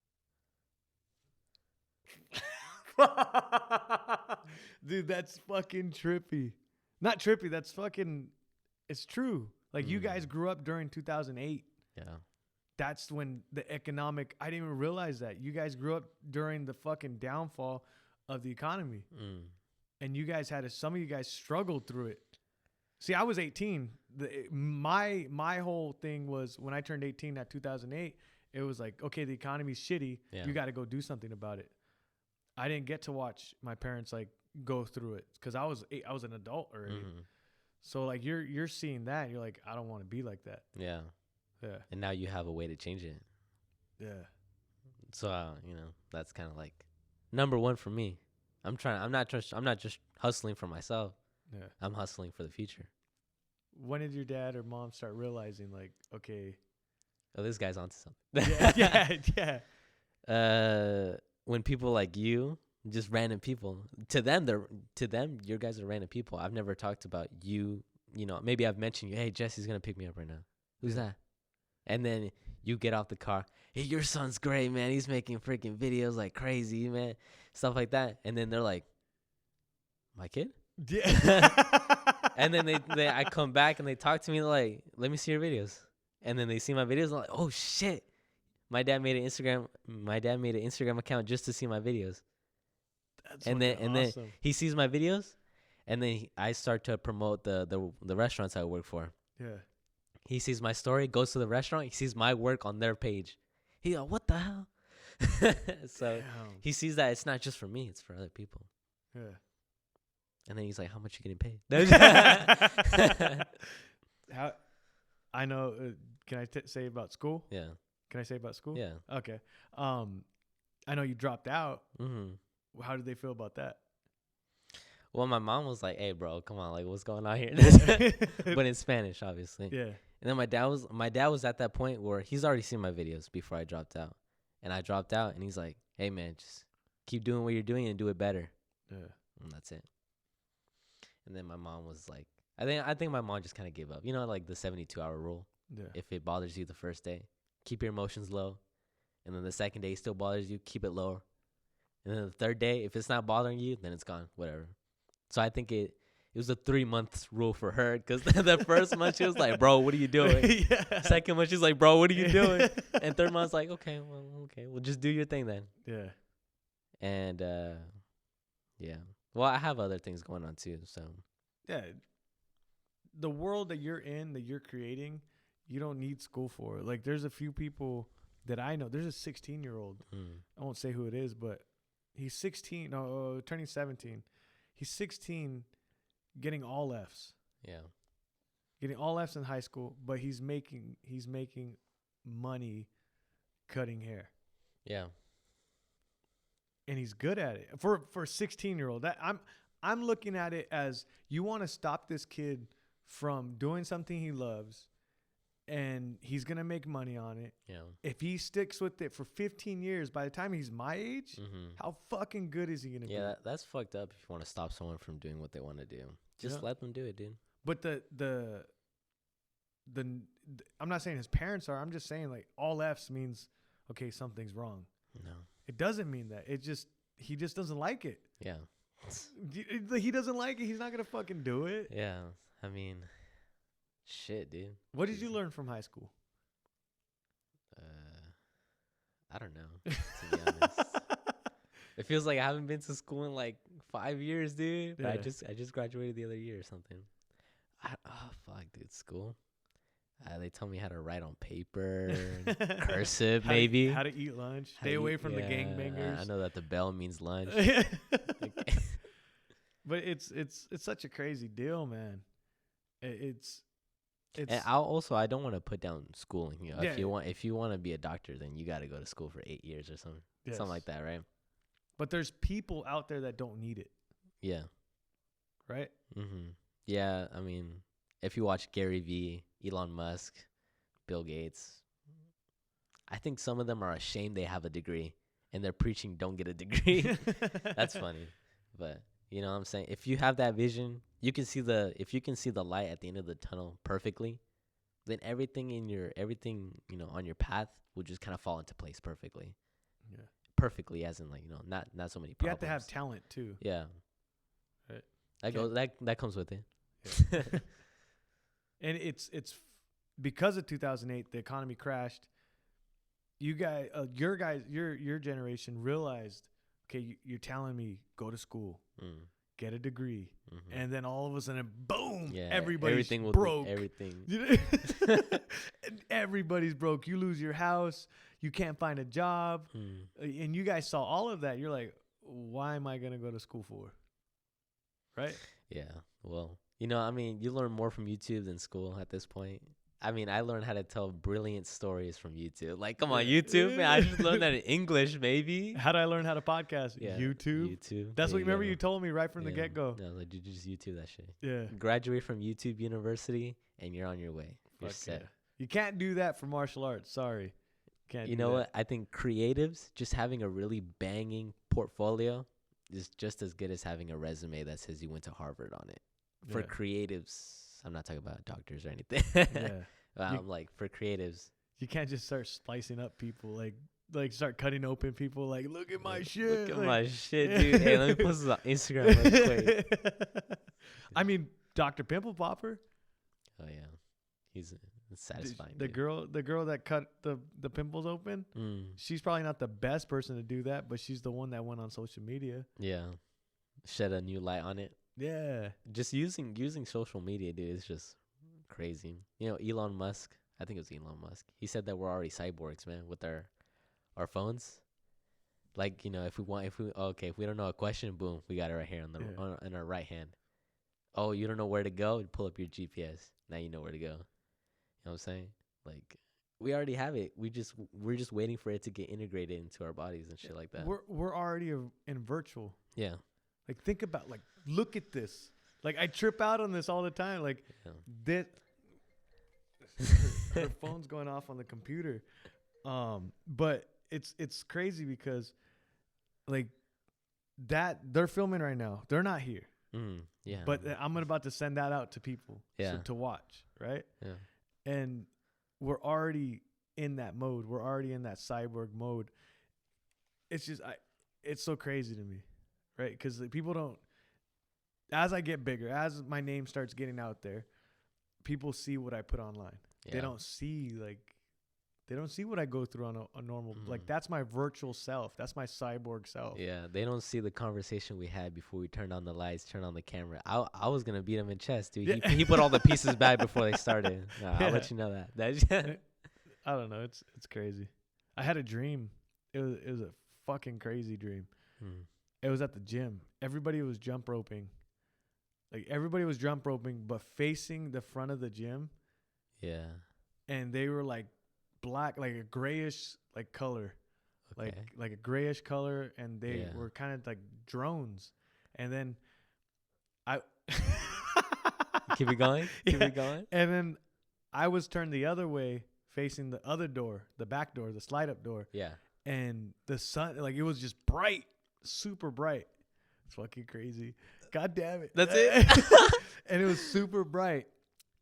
Dude, that's fucking trippy. Not trippy, that's fucking, it's true. Like, you guys grew up during 2008. Yeah. That's when the economic, I didn't even realize that. You guys grew up during the fucking downfall of the economy. And you guys some of you guys struggled through it. See, I was 18. My whole thing was, when I turned 18 at 2008, it was like, okay, the economy's shitty. Yeah. You got to go do something about it. I didn't get to watch my parents like go through it because I was an adult already. So like you're seeing that, and you're like, I don't want to be like that. Yeah. Yeah. And now you have a way to change it. Yeah. So that's kind of like number one for me. I'm not just hustling for myself. Yeah. I'm hustling for the future. When did your dad or mom start realizing, like, okay, Oh, this guy's onto something. yeah. When people like you, just random people, to them, your guys are random people. I've never talked about you. Maybe I've mentioned you. Hey, Jesse's gonna pick me up right now. Who's that? And then you get off the car. Hey, your son's great, man. He's making freaking videos like crazy, man. Stuff like that. And then they're like, my kid? Yeah. And then I come back and they talk to me like, let me see your videos. And then they see my videos and like, oh shit. My dad made an Instagram account just to see my videos. That's and then awesome. he sees my videos, and then I start to promote the restaurants I work for. Yeah. He sees my story, goes to the restaurant, he sees my work on their page. He go, what the hell? So Damn. he sees that it's not just for me, it's for other people. Yeah. And then he's like, how much you getting paid? How? I know. Can I say about school? Yeah. Can I say about school? Yeah. Okay. I know you dropped out. Mm-hmm. How did they feel about that? Well, my mom was like, hey, bro, come on. Like, what's going on here? But in Spanish, obviously. Yeah. And then my dad was at that point where he's already seen my videos before I dropped out. And I dropped out, and he's like, hey, man, just keep doing what you're doing and do it better. Yeah. And that's it. And then my mom was like, I think my mom just kind of gave up. Like the 72-hour rule. Yeah. If it bothers you the first day, keep your emotions low. And then the second day still bothers you, keep it lower. And then the third day, if it's not bothering you, then it's gone. Whatever. So I think it was a 3 months rule for her, because the first month she was like, bro, what are you doing? Yeah. Second month she's like, bro, what are you doing? And third month's like, okay, well, just do your thing then. Yeah. And yeah. Well, I have other things going on too. So Yeah. The world that you're in, that you're creating, you don't need school for. Like, there's a few people that I know. There's a 16-year-old. I won't say who it is, but he's 16. No, turning 17. He's 16, getting all Fs. yeah. Getting all Fs in high school, but he's making money cutting hair. Yeah. And he's good at it. For a 16-year-old. That I'm looking at it as, you want to stop this kid from doing something he loves, and he's going to make money on it. Yeah. If he sticks with it for 15 years, by the time he's my age, how fucking good is he going to be? Yeah, that's fucked up if you want to stop someone from doing what they want to do. Just let them do it, dude. But the I'm not saying his parents are. I'm just saying, like, all Fs means, okay, something's wrong. No. It doesn't mean that. He just doesn't like it. Yeah. He doesn't like it. He's not going to fucking do it. Yeah. I mean, shit, dude. What did you learn from high school? I don't know, to be honest. It feels like I haven't been to school in like 5 years, dude. But Yeah. I just graduated the other year or something. Fuck, dude, school. They told me how to write on paper, cursive, maybe. How to eat lunch. Stay away from the gangbangers. I know that the bell means lunch. But it's such a crazy deal, man. It's And I don't want to put down schooling. You know, Yeah. if you want to be a doctor, then you got to go to school for 8 years or something, Yes. something like that, right? But there's people out there that don't need it, Yeah. right? Yeah. I mean, if you watch Gary Vee, Elon Musk, Bill Gates, I think some of them are ashamed they have a degree and they're preaching don't get a degree. That's funny, but you know what I'm saying? If you have that vision, if you can see the light at the end of the tunnel perfectly, then everything on your path will just kind of fall into place perfectly. Yeah. Perfectly, as in, like, not so many You problems. have to have talent too. Yeah. Right. That comes with it. Yeah. And it's because of 2008, the economy crashed. You guys, your generation realized, okay, you're telling me go to school, get a degree, and then all of a sudden, boom, everything broke. Everything. Everybody's broke. You lose your house. You can't find a job. And you guys saw all of that. You're like, why am I going to go to school for? Right? Yeah. Well, I mean, you learn more from YouTube than school at this point. I mean, I learned how to tell brilliant stories from YouTube. Like, come on, YouTube, man. I just learned that in English, maybe. How did I learn how to podcast? Yeah, YouTube. That's There what you remember you told me right from the get-go. No, like, dude, just YouTube that shit. Yeah. Graduate from YouTube University, and you're on your way. You're set. Yeah. You can't do that for martial arts. Sorry. Can't You do know that. what? I think creatives, just having a really banging portfolio is just as good as having a resume that says you went to Harvard on it. For Yeah. creatives, I'm not talking about doctors or anything. Yeah. Like, for creatives. You can't just start splicing up people, like start cutting open people. Like, look at my shit. Look at like, my shit, dude. Hey, let me post this on Instagram real quick. I mean, Dr. Pimple Popper. Oh yeah, it's satisfying. The dude. girl that cut the pimples open. She's probably not the best person to do that, but she's the one that went on social media. Yeah, shed a new light on it. Yeah. Just using social media, dude, is just crazy. Elon Musk. I think it was Elon Musk. He said that we're already cyborgs, man, with our phones. Like, if we don't know a question, boom, we got it right here on our right hand. Oh, you don't know where to go? Pull up your GPS. Now you know where to go. You know what I'm saying? Like, we already have it. We're just waiting for it to get integrated into our bodies and shit like that. We're already in virtual. Yeah. Like, think about, like, look at this. Like, I trip out on this all the time. Like, this. Her phone's going off on the computer. But it's crazy because, like, that they're filming right now. They're not here. Yeah. But I'm about to send that out to people to to watch, right? Yeah. And we're already in that mode. We're already in that cyborg mode. It's just, it's so crazy to me, right? Because people don't, as I get bigger, as my name starts getting out there, people see what I put online. Yeah. They don't see what I go through on a normal, like that's my virtual self. That's my cyborg self. Yeah, they don't see the conversation we had before we turned on the lights, turned on the camera. I was gonna beat him in chess, dude. Yeah. He put all the pieces back before they started. I'll let you know that. I don't know. It's crazy. I had a dream. It was a fucking crazy dream. It was at the gym. Everybody was jump roping. Like everybody was jump roping, but facing the front of the gym. Yeah. And they were like black, like a grayish like color. Okay. Like a grayish color, and they were kind of like drones. And then I Keep it going. Keep it going. And then I was turned the other way, facing the other door, the back door, the slide up door. Yeah. And the sun, like it was just bright, super bright. It's fucking crazy. God damn it. That's it. And it was super bright.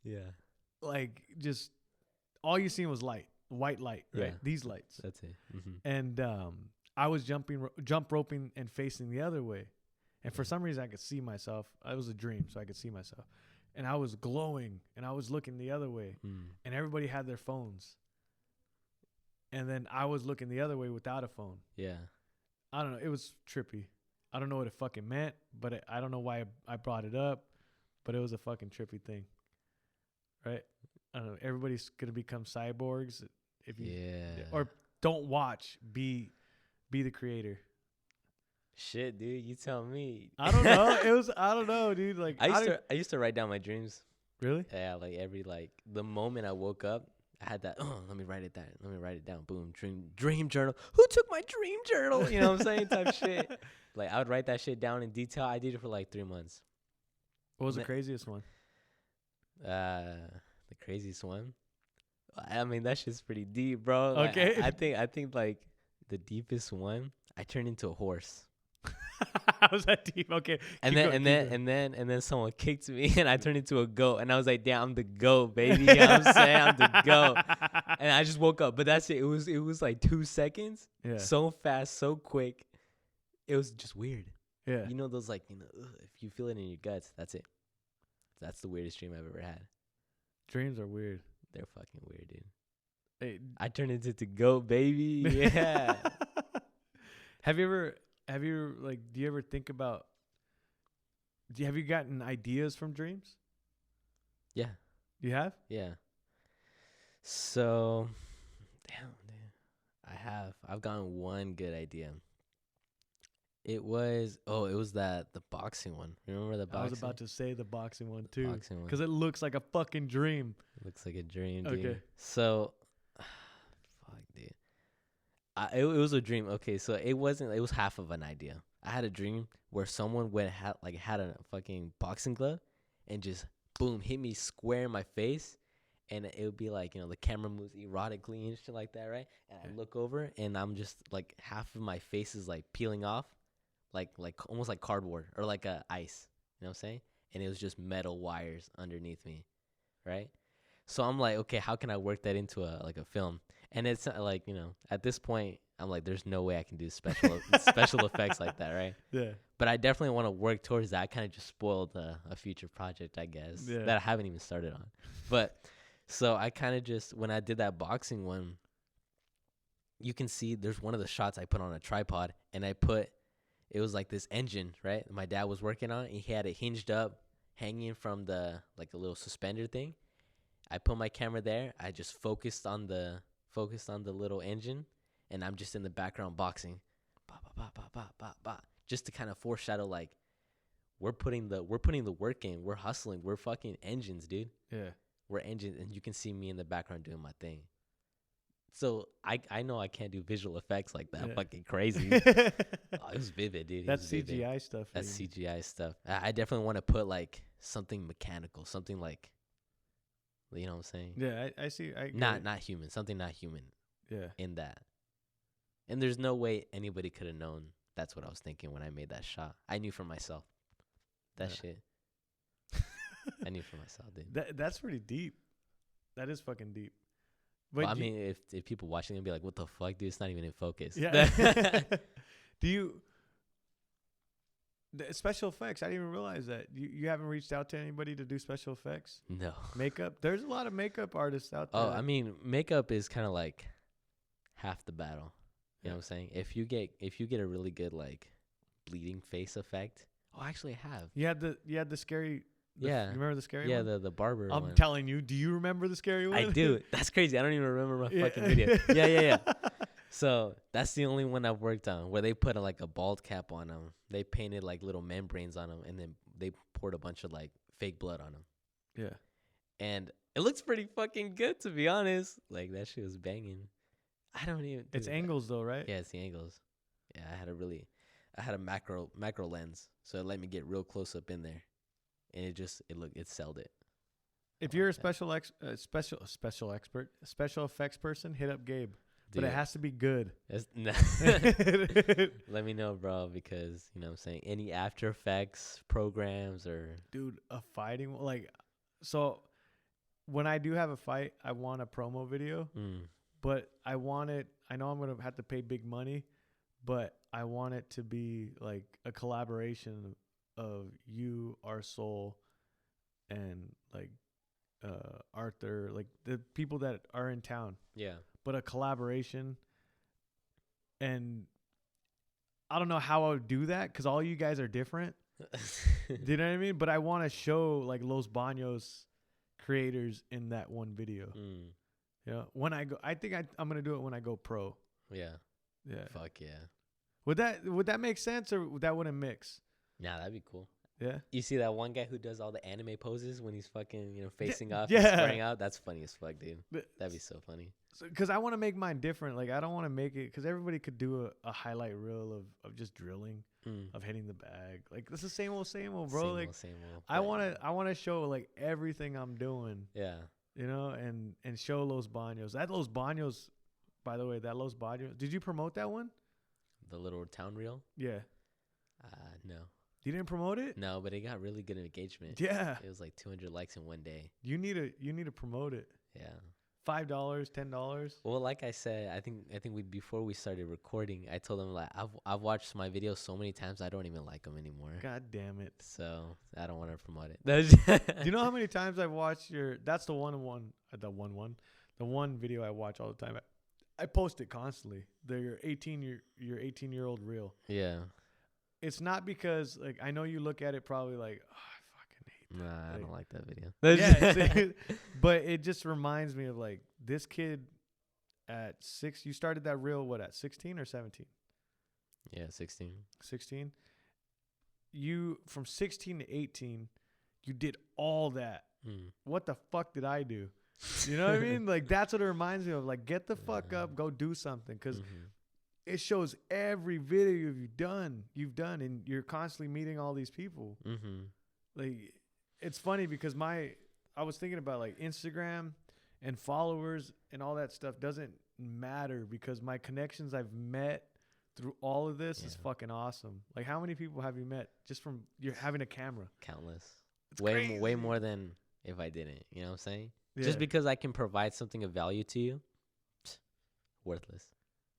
Yeah. Like just all you seen was light, white light, right? Yeah. These lights. That's it. And I was jump roping and facing the other way. And for some reason I could see myself. It was a dream, so I could see myself. And I was glowing and I was looking the other way. And everybody had their phones. And then I was looking the other way without a phone. Yeah. I don't know. It was trippy. I don't know what it fucking meant, but I don't know why I brought it up, but it was a fucking trippy thing. Right? I don't know. Everybody's going to become cyborgs if you or don't watch, be the creator. Shit, dude, you tell me. I don't know. I don't know, dude. Like I used to write down my dreams. Really? Yeah, like the moment I woke up, I had that, let me write it down. Let me write it down. Boom, dream journal. Who took my dream journal? You know what I'm saying? Type shit. Like I would write that shit down in detail. I did it for like 3 months. What was the craziest one? The craziest one. I mean, that shit's pretty deep, bro. Like, Okay. I think like the deepest one, I turned into a horse. How was that deep? Okay. And then someone kicked me and I turned into a goat and I was like, damn, I'm the goat, baby. You know what I'm saying? I'm the goat. And I just woke up. But that's it. It was like 2 seconds. Yeah. So fast, so quick. It was just weird. Yeah. You know those like, if you feel it in your guts, that's it. That's the weirdest dream I've ever had. Dreams are weird. They're fucking weird, dude. Hey. I turned into the goat, baby. Yeah. Have you like, do you ever think about, have you gotten ideas from dreams? Yeah. You have? Yeah. So, damn, dude. I've gotten one good idea. It was the boxing one. Remember the boxing? I was about to say the boxing one too. Boxing one. Because it looks like a fucking dream. It looks like a dream, dude. Okay. So, fuck, dude. It was a dream. Okay, so it was half of an idea. I had a dream where someone had a fucking boxing glove and just boom hit me square in my face, and it would be like, the camera moves erotically and shit like that, right? And I look over and I'm just like half of my face is like peeling off, like almost like cardboard or like a ice. You know what I'm saying? And it was just metal wires underneath me, right? So I'm like, okay, how can I work that into a film? And it's like, at this point, I'm like, there's no way I can do special effects like that, right? Yeah. But I definitely want to work towards that. I kind of just spoiled a future project, I guess, that I haven't even started on. But so I kind of just, when I did that boxing one, you can see there's one of the shots I put on a tripod, and it was like this engine, right? My dad was working on it. He had it hinged up, hanging from the, like a little suspender thing. I put my camera there. I just focused on the little engine, and I'm just in the background boxing, just to kind of foreshadow like we're putting the work in. We're hustling. We're fucking engines, dude. Yeah. We're engines, and you can see me in the background doing my thing. So I know I can't do visual effects like that. Yeah. Fucking crazy. It was vivid, dude. That's CGI stuff. That's CGI stuff. I definitely want to put like something mechanical, something like. You know what I'm saying? Yeah, I see. Not human. Something not human. Yeah. In that. And there's no way anybody could have known that's what I was thinking when I made that shot. I knew for myself. That shit. I knew for myself, dude. That's pretty deep. That is fucking deep. But I mean, if people watching them be like, "What the fuck, dude? It's not even in focus." Yeah. Do you the special effects? I didn't even realize that you haven't reached out to anybody to do special effects. No. Makeup. There's a lot of makeup artists out there. Oh, I mean, makeup is kind of like half the battle. You know what I'm saying? If you get a really good like bleeding face effect. Oh, actually, I have. You had the scary. You remember the scary one? Yeah, the barber I'm one. telling you. Do you remember the scary one? I do. That's crazy. I don't even remember my fucking video. Yeah. So that's the only one I've worked on where they put like a bald cap on them. They painted like little membranes on them, and then they poured a bunch of like fake blood on them. Yeah. And it looks pretty fucking good, to be honest. Like that shit was banging. I don't even. It's angles though, right? Yeah, it's the angles. Yeah, I had a macro lens, so it let me get real close up in there, and it sold it. If you're a special effects person, hit up Gabe. Dude, but it has to be good. Let me know, bro, because you know what I'm saying, any After Effects programs or dude, a fighting so when I do have a fight, I want a promo video, but I want it. I know I'm gonna have to pay big money, but I want it to be like a collaboration of you, our soul, and like Arthur, like the people that are in town. Yeah. But a collaboration, and I don't know how I would do that because all you guys are different. Do you know what I mean? But I want to show like Los Banos creators in that one video. Yeah, when I go, I think I'm gonna do it when I go pro. Yeah. Fuck yeah. Would that make sense, or that wouldn't mix? Nah, that'd be cool. Yeah. You see that one guy who does all the anime poses when he's fucking, facing off yeah. and squaring out? That's funny as fuck, dude. That'd be so funny. Because I want to make mine different. Like, I don't want to make it, because everybody could do a highlight reel of just drilling, of hitting the bag. Like, this is same old, bro. Same old. I want to show like everything I'm doing. Yeah. And show Los Banos. That Los Banos, by the way, did you promote that one? The little town reel? Yeah. No. You didn't promote it? No, but it got really good engagement. Yeah. It was like 200 likes in one day. You need to promote it. Yeah. $5, $10. Well, like I said, I think before we started recording, I told them like I've watched my videos so many times I don't even like them anymore. God damn it! So I don't want to promote it. Do you know how many times I've watched your? That's the one video I watch all the time. I post it constantly. Your 18-year-old reel. Yeah. It's not because like I know you look at it probably like, oh, I fucking hate that. Nah, I don't like that video. Yeah, but it just reminds me of like this kid at 6. You started that reel at 16 or 17? Yeah, 16. 16. You from 16 to 18, you did all that. What the fuck did I do? You know what I mean? Like that's what it reminds me of. Like get the fuck up, go do something, because it shows every video you've done, and you're constantly meeting all these people. Like it's funny because I was thinking about like Instagram and followers and all that stuff doesn't matter, because my connections I've met through all of this is fucking awesome. Like how many people have you met just from you're having a camera? Countless. It's crazy. Way more than if I didn't. You know what I'm saying? Yeah. Just because I can provide something of value to you, worthless.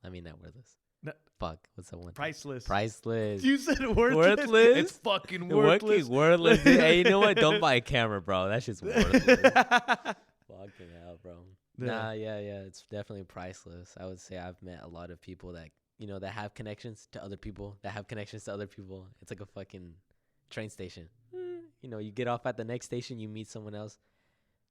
I mean, not worthless. No. Fuck. What's that one? Priceless. Priceless. You said worthless. Worthless? It's fucking worthless. Worthless. Hey, you know what? Don't buy a camera, bro. That shit's worthless. Fucking hell, bro. Yeah. Nah, yeah. It's definitely priceless. I would say I've met a lot of people that, that have connections to other people, that have connections to other people. It's like a fucking train station. You get off at the next station, you meet someone else.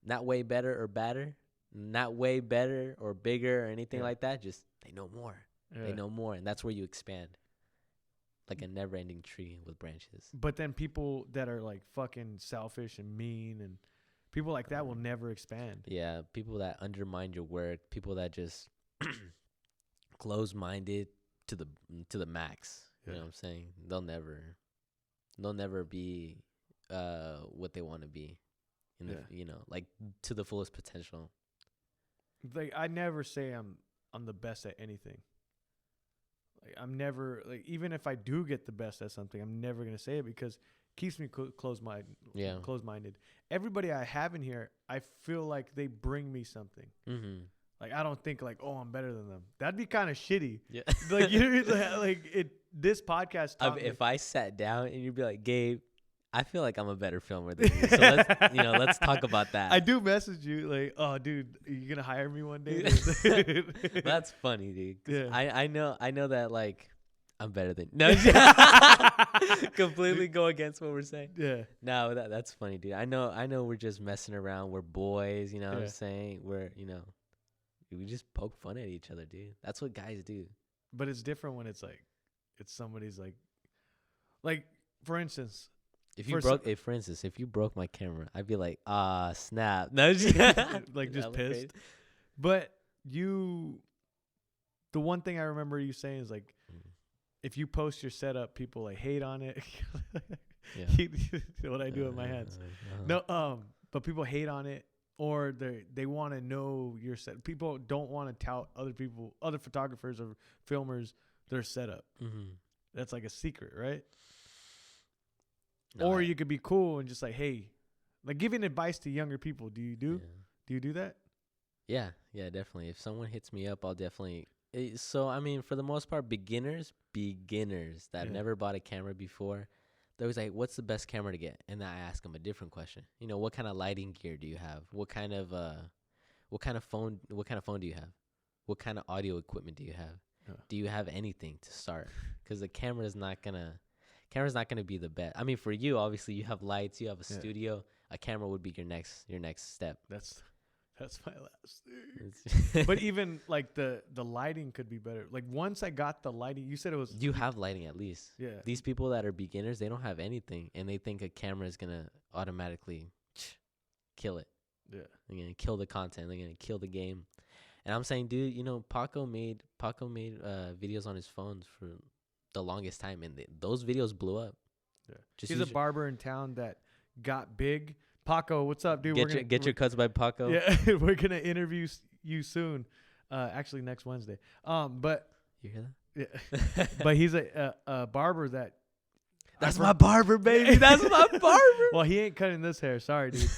Not way better or badder. Not way better or bigger or anything like that. Just they know more. Yeah. They know more, and that's where you expand. Like a never-ending tree with branches. But then people that are like fucking selfish and mean, and people like that will never expand. Yeah, people that undermine your work, people that just close-minded to the max. You know what I'm saying? They'll never be what they want to be. Like to the fullest potential. Like I never say I'm the best at anything. Like I'm never like, even if I do get the best at something, I'm never gonna say it because it keeps me close-minded. Yeah. Close-minded. Everybody I have in here, I feel like they bring me something. Like I don't think like, oh, I'm better than them. That'd be kind of shitty. Yeah. Like you like it. This podcast. If I sat down and you'd be like, Gabe, I feel like I'm a better filmer than you. So let's talk about that. I do message you like, oh, dude, are you gonna hire me one day? That's funny, dude. Yeah. I know that like I'm better than no. Completely go against what we're saying. Yeah. No, that's funny, dude. I know we're just messing around. We're boys, you know what I'm saying? We just poke fun at each other, dude. That's what guys do. But it's different when it's somebody's like for instance. For instance, if you broke my camera, I'd be like, snap. No, like just pissed. But the one thing I remember you saying is like, if you post your setup, people like hate on it. Yeah. What I do with my hands. No, but people hate on it, or they want to know your set. People don't want to tout other photographers or filmers their setup. Mm-hmm. That's like a secret, right? No, or you could be cool and just like, hey, like giving advice to younger people. Do you do that? Yeah, definitely. If someone hits me up, I'll definitely. So I mean, for the most part, beginners that never bought a camera before, they're always like, "What's the best camera to get?" And I ask them a different question. You know, what kind of lighting gear do you have? What kind of phone? What kind of phone do you have? What kind of audio equipment do you have? Do you have anything to start? Because the camera's not gonna be the best. I mean, for you, obviously, you have lights, you have a studio. A camera would be your next step. That's my last thing. But even like the lighting could be better. Like once I got the lighting, you said it was. You have lighting at least. Yeah. These people that are beginners, they don't have anything, and they think a camera is gonna automatically kill it. Yeah. They're gonna kill the content. They're gonna kill the game. And I'm saying, dude, you know, Paco made videos on his phones for the longest time, and those videos blew up. Yeah. He's a barber in town that got big. Paco, what's up, dude? Get your cuts by Paco. Yeah, we're gonna interview you soon. Actually, next Wednesday. But you hear that? Yeah. But he's a barber that. That's my barber, baby. That's my barber. Well, he ain't cutting this hair. Sorry, dude.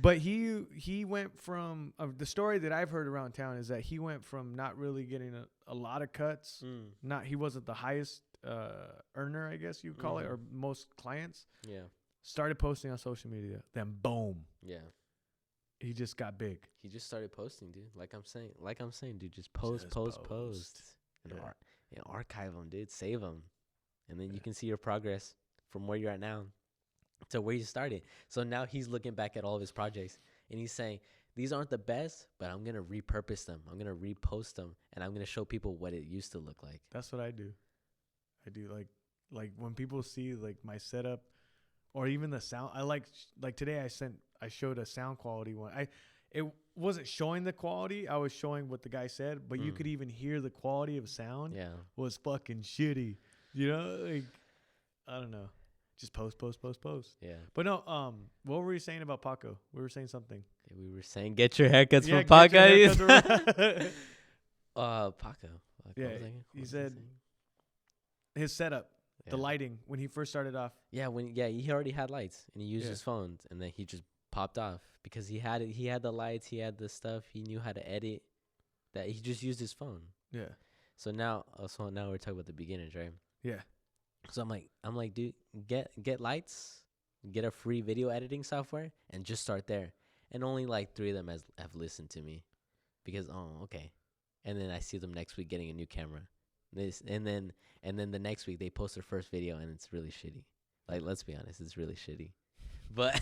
But he went from the story that I've heard around town is that he went from not really getting a lot of cuts. He wasn't the highest earner, I guess you'd call it, or most clients. Yeah. Started posting on social media, then boom. Yeah. He just got big. He just started posting, dude. Like I'm saying, dude, just post. And archive them, dude. Save them. And then you can see your progress from where you're at now to where you started. So now he's looking back at all of his projects and he's saying, these aren't the best, but I'm going to repurpose them. I'm going to repost them and I'm going to show people what it used to look like. That's what I do. I do like when people see like my setup or even the sound. I like today I showed a sound quality one. It wasn't showing the quality. I was showing what the guy said, but you could even hear the quality of sound was fucking shitty. You know, like, I don't know. Just post. Yeah. But no, what were we saying about Paco? We were saying something. Yeah, we were saying get your haircuts from Paco. Paco. Yeah, he said his setup, the lighting, when he first started off. Yeah, he already had lights and he used his phones and then he just popped off because he had the lights, he had the stuff, he knew how to edit. That he just used his phone. Yeah. So now we're talking about the beginners, right? Yeah. So I'm like, dude, get lights, get a free video editing software, and just start there. And only like 3 of them have listened to me, because okay. And then I see them next week getting a new camera. And then the next week they post their first video and it's really shitty. Like, let's be honest, it's really shitty. But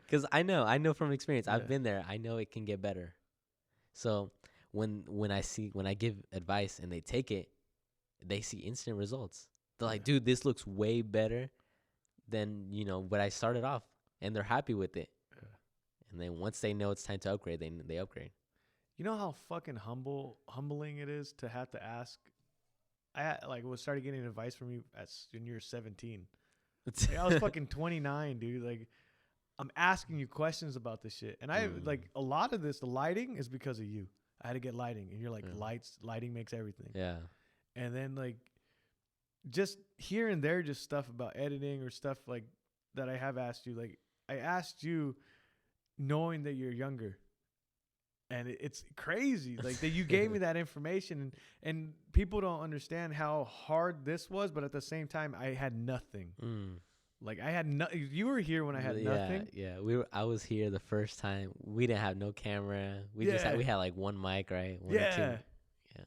because I know from experience, I've been there. I know it can get better. So when I give advice and they take it, they see instant results. They're like, dude, this looks way better than, what I started off. And they're happy with it. Yeah. And then once they know it's time to upgrade, they upgrade. You know how fucking humbling it is to have to ask? I started getting advice from you when you were 17. Like, I was fucking 29, dude. Like, I'm asking you questions about this shit. And I a lot of this, the lighting is because of you. I had to get lighting. And you're like, lighting makes everything. Yeah. And then like just here and there, just stuff about editing or stuff like that I have asked you. Like I asked you knowing that you're younger. And it's crazy, like that you gave me that information, and people don't understand how hard this was. But at the same time, I had nothing. Like I had You were here when I had nothing. Yeah. I was here the first time. We didn't have no camera. We had like one mic, right? One or two. Yeah,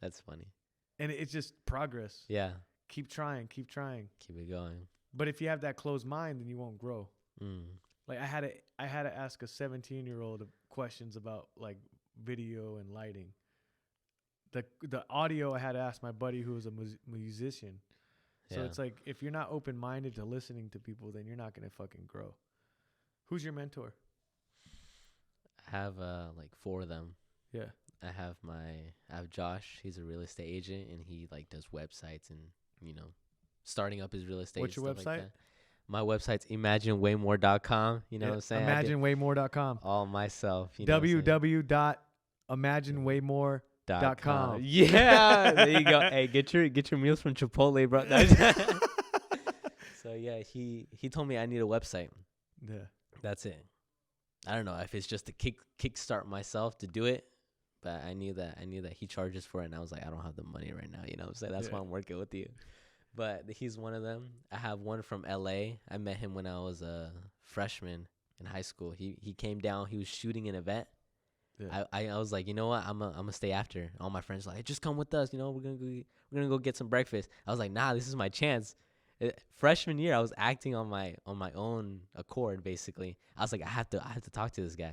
that's funny. And it's just progress. Yeah. Keep trying. Keep it going. But if you have that closed mind, then you won't grow. Like I had to ask a 17-year-old questions about like video and lighting. The audio I had to ask my buddy who was a musician. So it's like if you're not open-minded to listening to people, then you're not gonna fucking grow. Who's your mentor? I have like 4 of them. Yeah. I have Josh. He's a real estate agent, and he like does websites and starting up his real estate. What's your website? Like my website's imaginewaymore.com. You know what I'm saying? Imaginewaymore.com. All myself. www.imaginewaymore.com. Yeah, there you go. Hey, get your meals from Chipotle, bro. So yeah, he told me I need a website. Yeah, that's it. I don't know if it's just to kickstart myself to do it, but I knew that he charges for it, and I was like, I don't have the money right now. You know what I'm saying? That's why I'm working with you. But he's one of them. I have one from LA. I met him when I was a freshman in high school. He came down. He was shooting an event. Yeah. I was like, you know what? I'm gonna stay after. All my friends were like, hey, just come with us. You know, we're gonna go get some breakfast. I was like, nah, this is my chance. Freshman year, I was acting on my own accord. Basically, I was like, I have to talk to this guy. You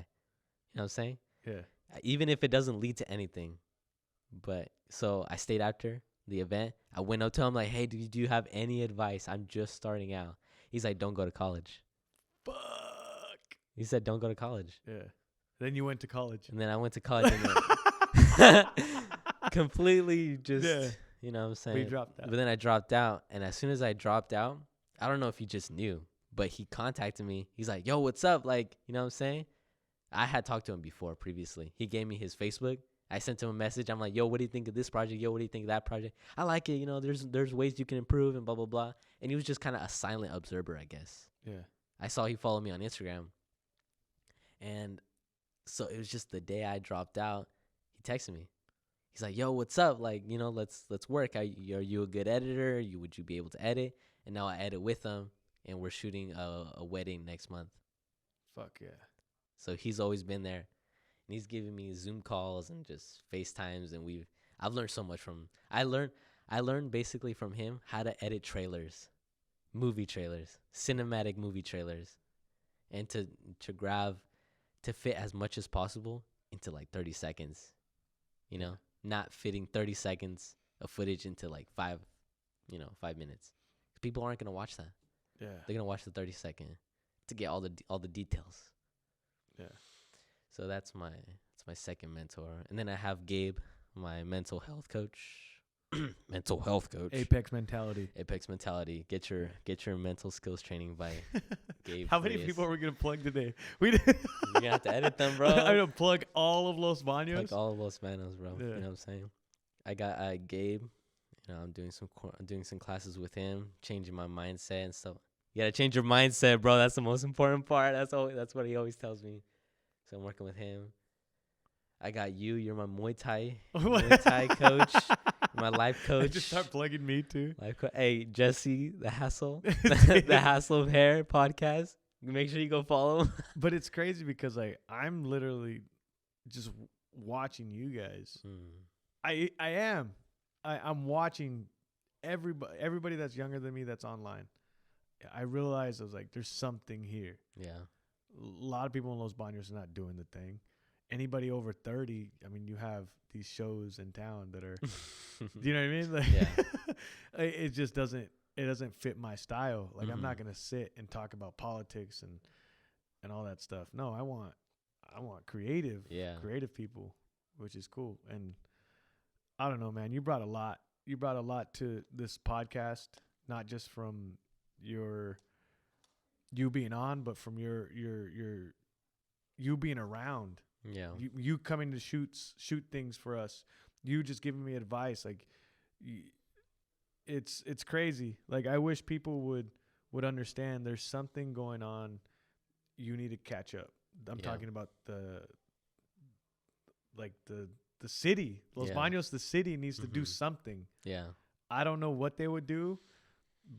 know what I'm saying? Yeah. Even if it doesn't lead to anything. But so I stayed after the event. I went up to him like, hey, do you have any advice? I'm just starting out. He's like, don't go to college. Fuck. He said, don't go to college. Yeah. Then you went to college. And then I went to college and completely just, you know what I'm saying? We dropped out. But then I dropped out. And as soon as I dropped out, I don't know if he just knew, but he contacted me. He's like, yo, what's up? Like, you know what I'm saying? I had talked to him before previously. He gave me his Facebook. I sent him a message. I'm like, yo, what do you think of this project? Yo, what do you think of that project? I like it. You know, there's ways you can improve and blah, blah, blah. And he was just kind of a silent observer, I guess. Yeah. I saw he followed me on Instagram. And so it was just the day I dropped out, he texted me. He's like, yo, what's up? Like, you know, let's work. Are you a good editor? Would you be able to edit? And now I edit with him, and we're shooting a wedding next month. Fuck yeah. So he's always been there. And he's giving me Zoom calls and just FaceTimes, and I've learned so much from I learned basically from him how to edit trailers, movie trailers, cinematic movie trailers, and to fit as much as possible into like 30 seconds. You know, not fitting 30 seconds of footage into like 5 minutes. People aren't going to watch that. Yeah. They're going to watch the 30-second to get all the details. Yeah. So that's my second mentor. And then I have Gabe, my mental health coach. Mental health coach. Apex Mentality. Get your mental skills training by Gabe. How many people are we gonna plug today? You're gonna have to edit them, bro. I'm gonna plug all of Los Banos. Plug all of Los Banos, bro. Yeah. You know what I'm saying? I got Gabe. You know, I'm doing some classes with him, changing my mindset and stuff. You gotta change your mindset, bro. That's the most important part. That's what he always tells me. So I'm working with him. I got you. You're my Muay Thai coach. My life coach. Just start plugging me too. Hey, Jesse, the Hassle. The Hassle of Hair podcast. Make sure you go follow him. But it's crazy because I'm literally just watching you guys. I am. I'm watching everybody that's younger than me that's online. I realized I was like, there's something here. Yeah. A lot of people in Los Banos are not doing the thing. Anybody over 30, I mean, you have these shows in town that are, do you know what I mean? Like, yeah. It just doesn't fit my style. Like, I'm not going to sit and talk about politics and all that stuff. No, I want creative people, which is cool. And I don't know, man, you brought a lot to this podcast, not just from you being on, but from your you being around. Yeah. You coming to shoot things for us. You just giving me advice. Like, it's crazy. Like, I wish people would understand there's something going on. You need to catch up. I'm talking about the city, Los Banos, the city needs to do something. Yeah. I don't know what they would do,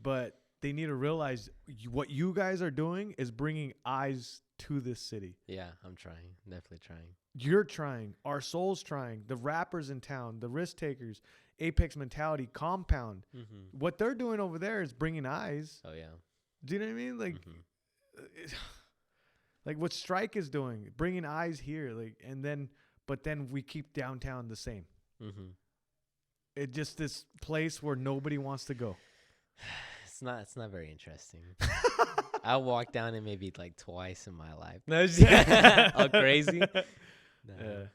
but they need to realize what you guys are doing is bringing eyes to this city. Yeah, I'm trying. Definitely trying. You're trying. Our Soul's trying. The rappers in town, the risk takers, Apex Mentality, Compound. Mm-hmm. What they're doing over there is bringing eyes. Oh, yeah. Do you know what I mean? Like, like what Strike is doing, bringing eyes here. Like, but then we keep downtown the same. Mm-hmm. It's just this place where nobody wants to go. It's not very interesting. I walked down it maybe like twice in my life. No, all crazy. No.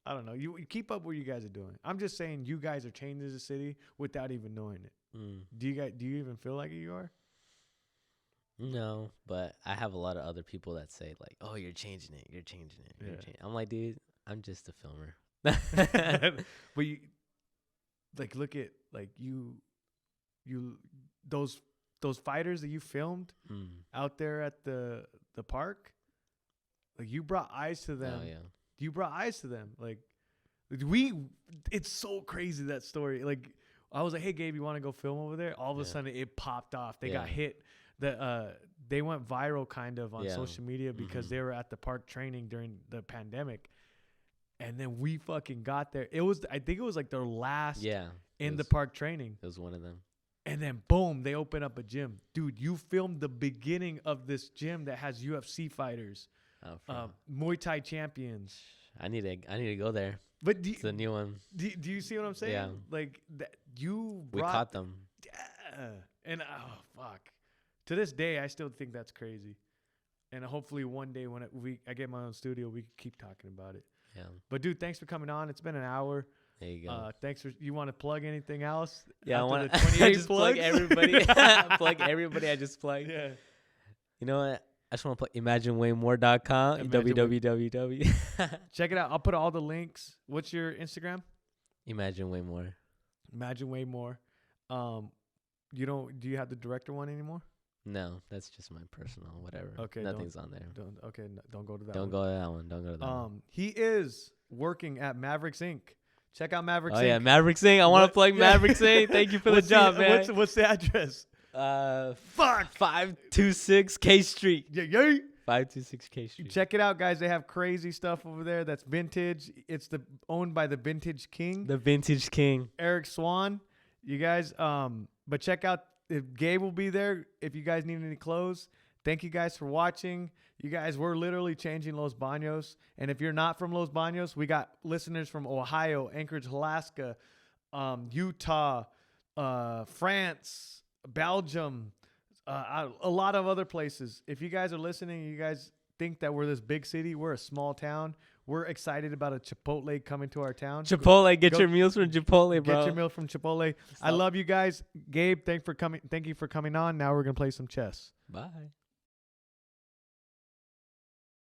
I don't know. You keep up what you guys are doing. I'm just saying you guys are changing the city without even knowing it. Do you even feel like you are? No, but I have a lot of other people that say like, "Oh, you're changing it. You're changing it. You're changing." I'm like, dude, I'm just a filmer. But you like look at like you those fighters that you filmed out there at the park. Like you brought eyes to them. Oh, yeah. You brought eyes to them. Like it's so crazy, that story. Like I was like, "Hey Gabe, you want to go film over there?" All of a sudden it popped off. They got hit. They went viral kind of on social media because they were at the park training during the pandemic. And then we fucking got there. I think it was like their last in the park training. It was one of them. And then boom, they open up a gym. Dude, you filmed the beginning of this gym that has UFC fighters, Muay Thai champions. I need to go there. But it's a new one. Do you see what I'm saying? Yeah. Like we caught them. Yeah. And oh fuck. To this day, I still think that's crazy. And hopefully one day when I get my own studio, we can keep talking about it. Yeah. But dude, thanks for coming on. It's been an hour. There you go. Thanks for. You want to plug anything else? Yeah, I want to just plug everybody. Plug everybody. I just plug. Yeah. You know what? I just want to plug imaginewaymore.com. www. Check it out. I'll put all the links. What's your Instagram? Imagine Way More. Imagine Way More. Do you have the director one anymore? No, that's just my personal whatever. Okay. Nothing's on there. Don't go to that Don't one. go to that one. Don't go to that one. He is working at Mavericks Inc. Check out Mavericks Inc. Oh, yeah. Mavericks Inc. I want to plug Mavericks Inc. Thank you for the job, man. What's the address? 526 K Street. Yeah. 526 K Street. Check it out, guys. They have crazy stuff over there that's vintage. It's owned by the Vintage King. The Vintage King. Eric Swan. You guys, but check out, if Gabe will be there if you guys need any clothes. Thank you guys for watching. You guys, we're literally changing Los Banos. And if you're not from Los Banos, we got listeners from Ohio, Anchorage, Alaska, Utah, France, Belgium, a lot of other places. If you guys are listening, you guys think that we're this big city, we're a small town. We're excited about a Chipotle coming to our town. Chipotle, get your meals from Chipotle, bro. Get your meal from Chipotle. I love you guys. Gabe, thank you for coming on. Now we're gonna play some chess. Bye.